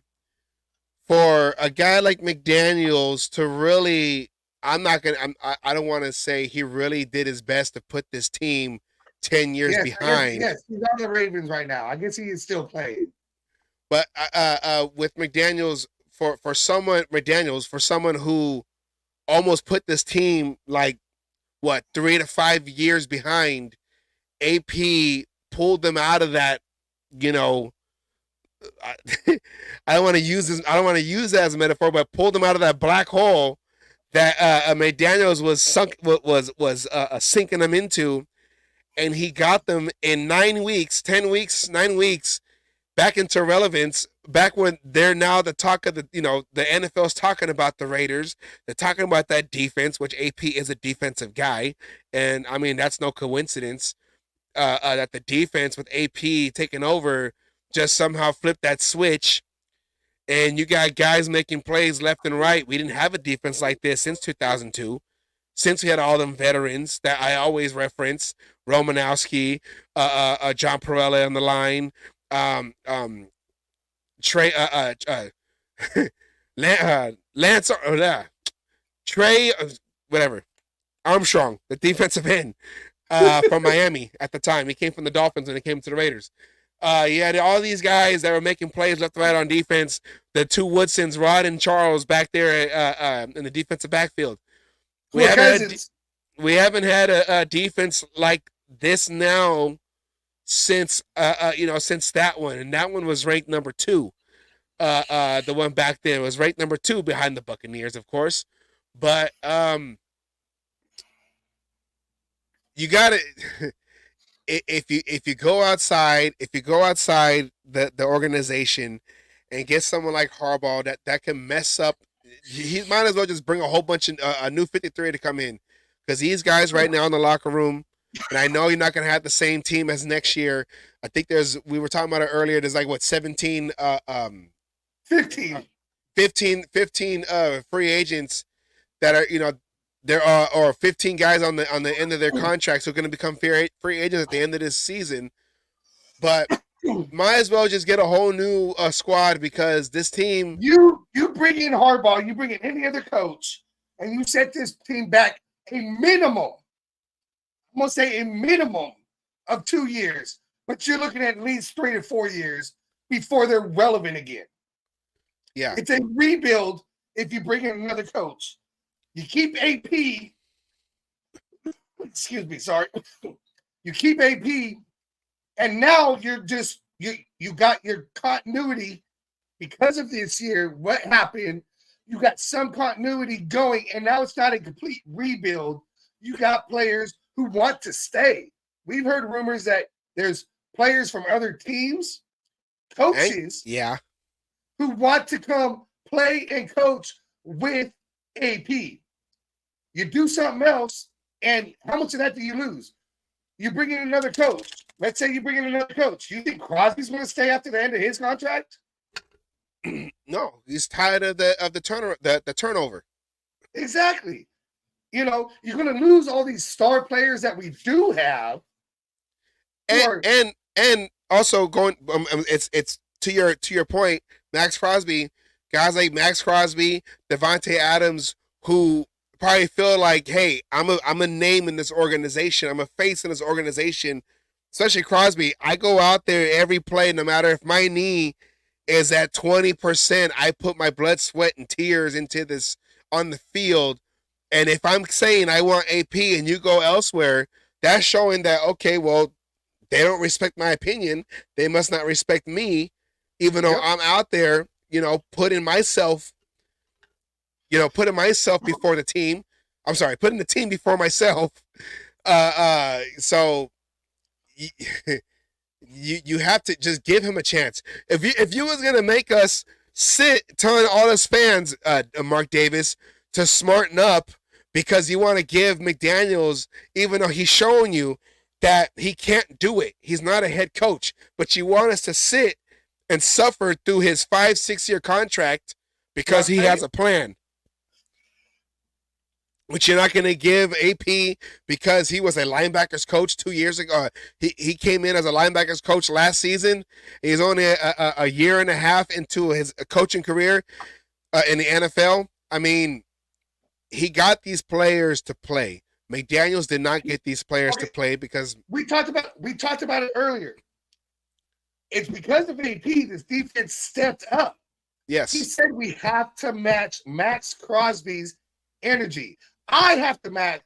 for a guy like McDaniels to really, I don't want to say he really did his best to put this team 10 years behind. Yes, he's on the Ravens right now. I guess he is still playing. But with McDaniels, for someone who almost put this team like 3 to 5 years behind, AP pulled them out of that. I don't want to use this. I don't want to use that as a metaphor, but pulled them out of that black hole that McDaniels was sinking them into, and he got them in 9 weeks, 9 weeks back into relevance. Back when they're now the talk of the NFL's talking about the Raiders. They're talking about that defense, which AP is a defensive guy, and I mean that's no coincidence that the defense with AP taking over just somehow flipped that switch, and you got guys making plays left and right. We didn't have a defense like this since 2002, since we had all them veterans that I always reference: Romanowski, John Perella on the line, Trey, Lance, Trey, whatever, Armstrong, the defensive end from Miami at the time. He came from the Dolphins when he came to the Raiders. You had all these guys that were making plays left and right on defense. The two Woodsons, Rod and Charles, back there in the defensive backfield. We haven't had a defense like this now since since that one, and that one was ranked number 2. The one back then was ranked number 2 behind the Buccaneers, of course. But you got to. If you go outside the organization and get someone like Harbaugh that can mess up, he might as well just bring a whole bunch of a new 53 to come in, because these guys right now in the locker room, And I know you're not going to have the same team as next year. I think we were talking about it earlier. There's like 15 free agents that are, there are, or 15 guys on the end of their contracts who are going to become free agents at the end of this season. But might as well just get a whole new squad, because this team. You bring in Harbaugh, you bring in any other coach, and you set this team back a minimum. I'm gonna say a minimum of 2 years, but you're looking at least 3 to 4 years before they're relevant again. Yeah, it's a rebuild if you bring in another coach. You keep AP. Excuse me, sorry. You keep AP, and now you're just you got your continuity because of this year. What happened? You got some continuity going, and now it's not a complete rebuild. You got players who want to stay. We've heard rumors that there's players from other teams, coaches, who want to come play and coach with AP. You do something else, and how much of that do you lose? You bring in another coach. Let's say you bring in another coach. You think Crosby's going to stay after the end of his contract? No, he's tired of the turnover. Exactly. You're going to lose all these star players that we do have. And also going, it's to your point, Max Crosby, guys like Max Crosby, Devontae Adams, who probably feel like, hey, I'm a name in this organization. I'm a face in this organization. Especially Crosby. I go out there every play, no matter if my knee is at 20%, I put my blood, sweat, and tears into this on the field. And if I'm saying I want AP and you go elsewhere, that's showing that, okay, well, they don't respect my opinion. They must not respect me, even though I'm out there, putting myself before the team. I'm sorry, putting the team before myself. So you have to just give him a chance. If you was gonna make us sit, telling all us fans, Mark Davis, to smarten up because you want to give McDaniels, even though he's showing you that he can't do it. He's not a head coach, but you want us to sit and suffer through his 5-6 year contract because he has a plan. But you're not going to give AP because he was a linebackers coach 2 years ago. He came in as a linebackers coach last season. He's only a year and a half into his coaching career in the NFL. I mean, he got these players to play. McDaniels did not get these players to play because we talked about it earlier. It's because of AP this defense stepped up. Yes. He said we have to match Max Crosby's energy. I have to match.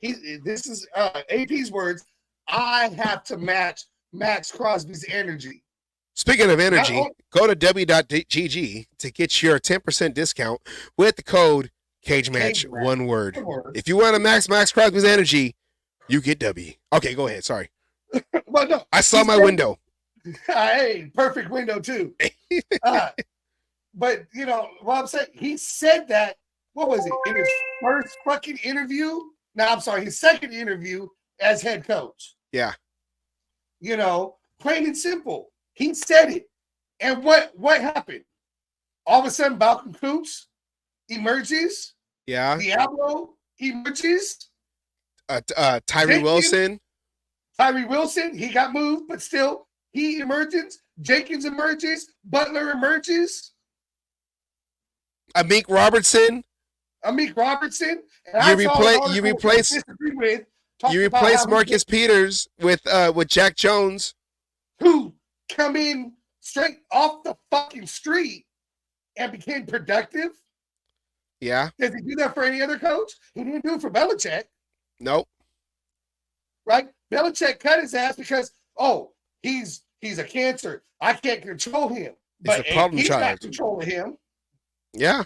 This is AP's words. I have to match Max Crosby's energy. Speaking of energy, go to w.gg to get your 10% discount with the code CageMatch. One word. If you want to max Crosby's energy, you get W. Okay, go ahead. Sorry. Well, no, I saw my window. Hey, perfect window too. But what I'm saying, he said that. What was it? In his first fucking interview? No, I'm sorry, his second interview as head coach. Yeah. Plain and simple. He said it. And what happened? All of a sudden, Malcolm Coots emerges. Yeah. Diablo emerges. Tyree Wilson. Tyree Wilson, he got moved, but still, he emerges. Jenkins emerges. Butler emerges. Amik Robertson. And You replace Marcus Peters with Jack Jones, who come in straight off the fucking street and became productive. Yeah. Does he do that for any other coach? He didn't do it for Belichick. Nope. Right? Belichick cut his ass because he's a cancer. I can't control him. But he's not controlling him. Yeah.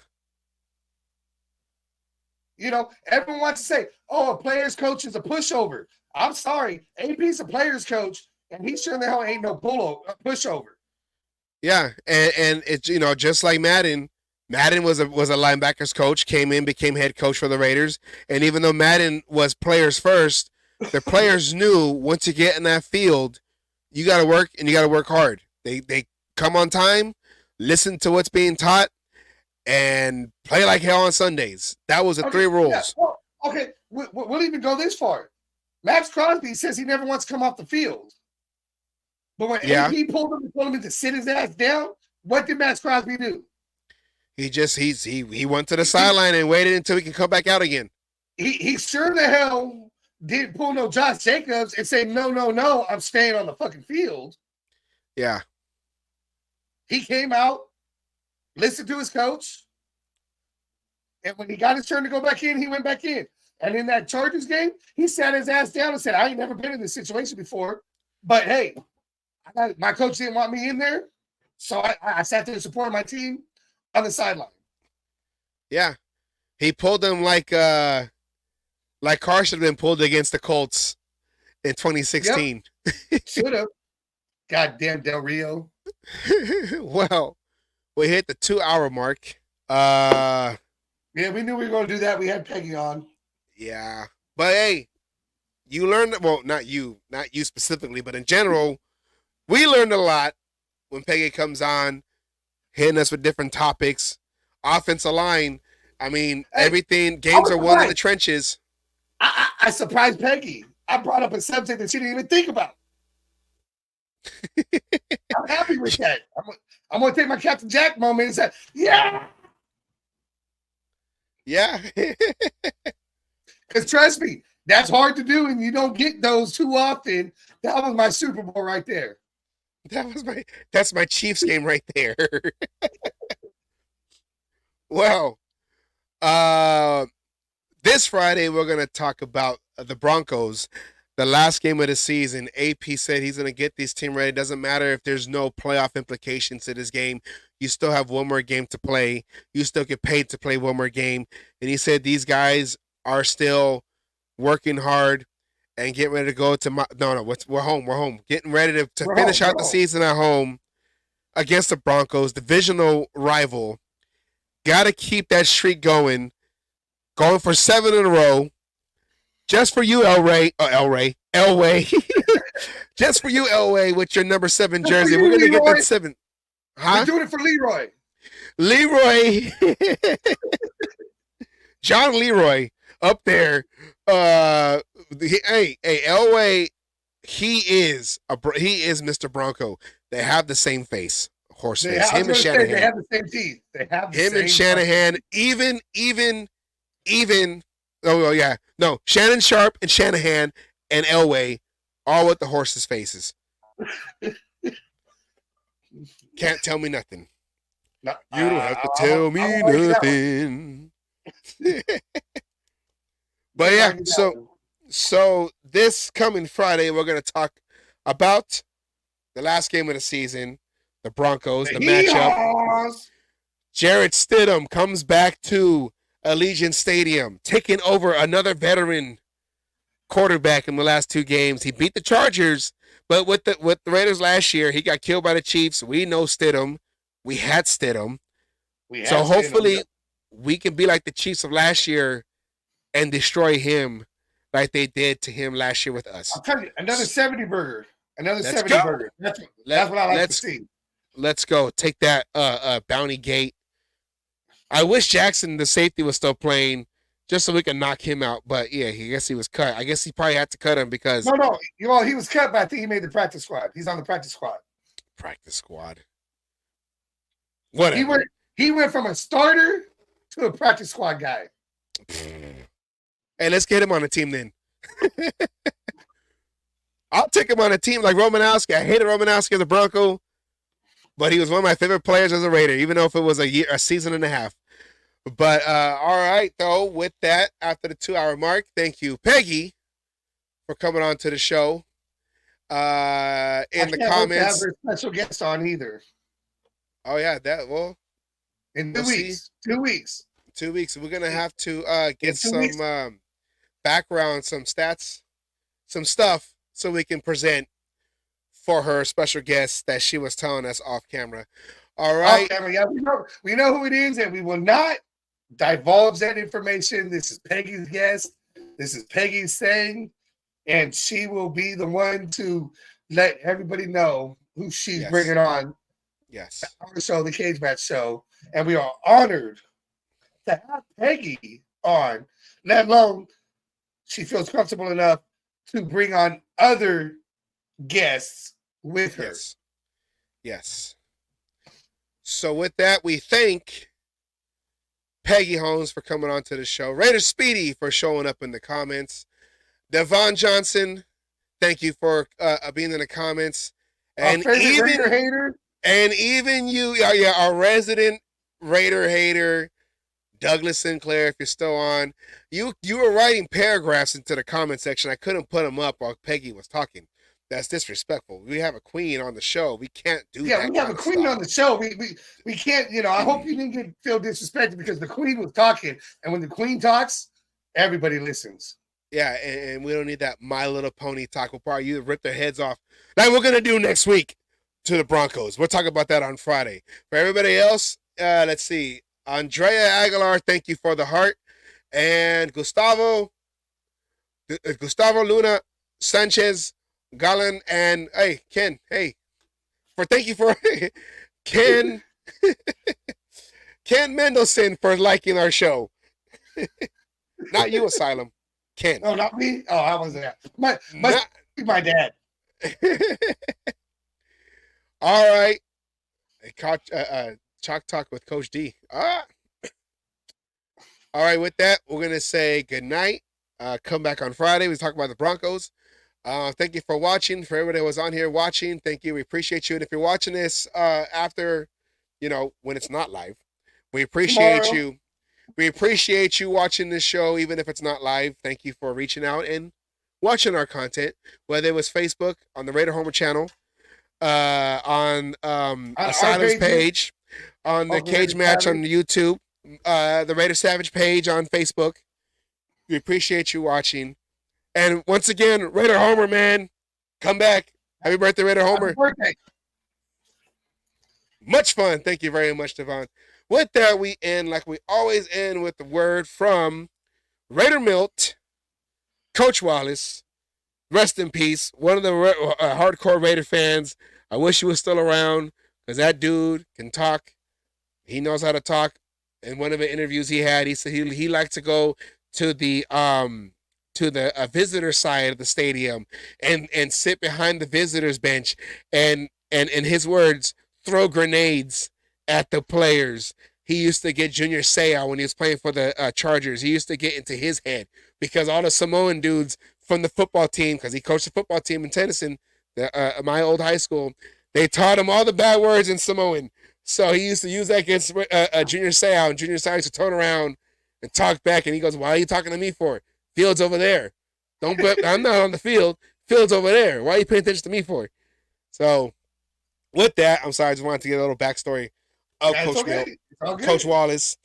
Everyone wants to say, a player's coach is a pushover. I'm sorry. AP's a player's coach, and he sure the hell ain't no pushover. Yeah, and it's just like Madden. Madden was a linebackers coach, came in, became head coach for the Raiders, and even though Madden was players first, The players knew once you get in that field, you got to work and you got to work hard. They come on time, listen to what's being taught, and play like hell on Sundays. That was the three rules. Yeah. Well, okay, we'll even go this far. Max Crosby says he never wants to come off the field. But when AP pulled him and told him to sit his ass down, what did Max Crosby do? He went to the sideline and waited until he can come back out again. He sure the hell didn't pull no Josh Jacobs and say, no, I'm staying on the fucking field. Yeah. He came out, listened to his coach, and when he got his turn to go back in, he went back in. And in that Chargers game, he sat his ass down and said, I ain't never been in this situation before, but hey, my coach didn't want me in there, so I sat there and supported my team on the sideline. Yeah. He pulled them like Carr should have been pulled against the Colts in 2016. Yep. Should have. Goddamn Del Rio. Well, we hit the 2-hour mark. Yeah, we knew we were going to do that. We had Peggy on. Yeah. But hey, you learned, well, not you specifically, but in general, we learned a lot when Peggy comes on, hitting us with different topics. Offensive line, I mean, everything, games are won in the trenches. I surprised Peggy. I brought up a subject that she didn't even think about. I'm happy with that. I'm going to take my Captain Jack moment and say, yeah. Yeah. Because trust me, that's hard to do, and you don't get those too often. That was my Super Bowl right there. That's my Chiefs game right there. Well, this Friday we're going to talk about the Broncos, the last game of the season. AP said he's going to get this team ready. It doesn't matter if there's no playoff implications to this game. You still have one more game to play. You still get paid to play one more game. And he said these guys are still working hard and getting ready to go to we're home. Getting ready to finish out the season at home against the Broncos, divisional rival. Got to keep that streak going for 7 in a row. Just for you, Elway. Just for you, Elway, with your number 7 jersey. We're going to get that 7. Huh? We're doing it for Leroy. John Leroy up there. Hey, Elway, he is Mr. Bronco. They have the same face. Horse face. Him and Shanahan. They have the same teeth. They have the him same and Shanahan. Even. Oh yeah. No, Shannon Sharp and Shanahan and Elway, all with the horses' faces. Can't tell me nothing. No, you don't have to tell me nothing. But yeah, so this coming Friday, we're going to talk about the last game of the season, the Broncos, the matchup. Jarrett Stidham comes back to Allegiant Stadium, taking over another veteran quarterback in the last 2 games. He beat the Chargers, but with the Raiders last year, he got killed by the Chiefs. We know Stidham. We had Stidham. So hopefully we can be like the Chiefs of last year and destroy him like they did to him last year with us. I'll tell you, another 70 burger. Another 70 burger. That's what I like to see. Let's go. Take that bounty gate. I wish Jackson, the safety, was still playing just so we can knock him out. But, yeah, I guess he was cut. I guess he probably had to cut him because... No. Well, he was cut, but I think he made the practice squad. He's on the practice squad. Practice squad. Whatever. He went from a starter to a practice squad guy. Hey, let's get him on the team then. I'll take him on a team like Romanowski. I hated Romanowski as a Bronco, but he was one of my favorite players as a Raider, even though if it was a season and a half. But all right, though, with that, after the 2-hour mark, thank you, Peggy, for coming on to the show. In the comments, have a special guest on either. Oh yeah, in 2 weeks. 2 weeks. 2 weeks. We're gonna have to get some background, some stats, some stuff, so we can present for her special guest that she was telling us off camera. All right. Off camera, yeah, we know who it is, and we will not divulge that information. This is Peggy's guest. This is Peggy's saying. and she will be the one to let everybody know who she's Yes. bringing on Yes. the show, the Cage Match Show. And we are honored to have Peggy on, let alone she feels comfortable enough to bring on other guests with her. Yes. Yes. So with that, we thank Peggy Holmes for coming on to the show. Raider Speedy for showing up in the comments. Devon Johnson, thank you for being in the comments. And Raider hater. And even you, our resident Raider hater, Douglas Sinclair, if you're still on, you were writing paragraphs into the comment section. I couldn't put them up while Peggy was talking. That's disrespectful. We have a queen on the show. We can't do that. Yeah, we have a queen on the show. We can't, I hope you didn't feel disrespected because the queen was talking. And when the queen talks, everybody listens. Yeah, and we don't need that My Little Pony talk. We'll probably rip their heads off. Like we're going to do next week to the Broncos. We'll talk about that on Friday. For everybody else, let's see. Andrea Aguilar, thank you for the heart. And Gustavo Luna Sanchez Gallen and Ken, thank you for Ken Mendelson for liking our show. Not you, Asylum. Ken. No, not me. Oh, I wasn't that. My dad. All right. Chalk Talk with Coach D. All right, with that, we're going to say good night. Come back on Friday. We talk about the Broncos. Thank you for watching. For everybody who was on here watching, thank you. We appreciate you. And if you're watching this after, when it's not live, we appreciate you. We appreciate you watching this show, even if it's not live. Thank you for reaching out and watching our content, whether it was Facebook, on the Raider Homer channel, on Asylum's page, on the Cage Match on YouTube, the Raider Savage page on Facebook. We appreciate you watching. And once again, Raider Homer, man, come back. Happy birthday, Raider Homer. Happy birthday. Much fun. Thank you very much, Devon. With that, we end like we always end with the word from Raider Milt, Coach Wallace. Rest in peace. One of the hardcore Raider fans. I wish he was still around because that dude can talk. He knows how to talk. In one of the interviews he had, he said he liked to go to the visitor side of the stadium and sit behind the visitors bench and in his words, throw grenades at the players. He used to get Junior Seau when he was playing for the Chargers. He used to get into his head because all the Samoan dudes from the football team, because he coached the football team in Tennyson, my old high school, they taught him all the bad words in Samoan. So he used to use that against Junior Seau, and Junior Seau used to turn around and talk back, and he goes, "Why are you talking to me for? Field's over there. I'm not on the field. Field's over there. Why are you paying attention to me for?" So with that, I'm sorry, I just wanted to get a little backstory of Coach Wallace.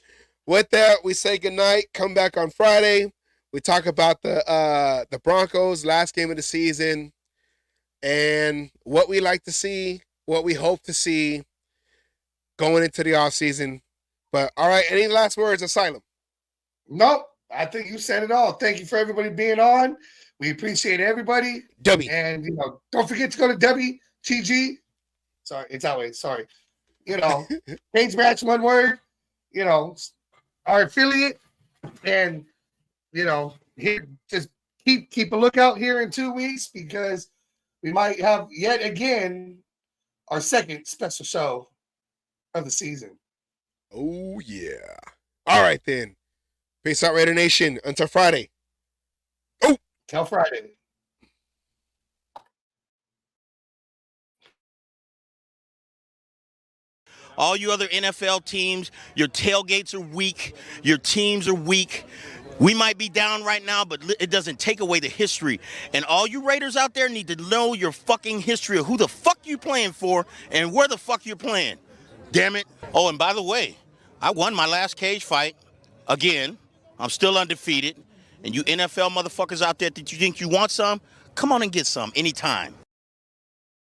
With that, we say goodnight. Come back on Friday. We talk about the Broncos, last game of the season, and what we like to see, what we hope to see going into the offseason. But all right, any last words, Asylum? Nope. I think you said it all. Thank you for everybody being on. We appreciate everybody. And don't forget to go to WTG. Sorry, it's always sorry. Cage Match, one word. Our affiliate, and here just keep a lookout here in 2 weeks because we might have yet again our second special show of the season. Oh yeah! All right then. Peace out, Raider Nation. Until Friday. Oh, till Friday. All you other NFL teams, your tailgates are weak. Your teams are weak. We might be down right now, but it doesn't take away the history. And all you Raiders out there need to know your fucking history of who the fuck you playing for and where the fuck you're playing. Damn it. Oh, and by the way, I won my last cage fight again. I'm still undefeated. And you NFL motherfuckers out there that you think you want some, come on and get some anytime.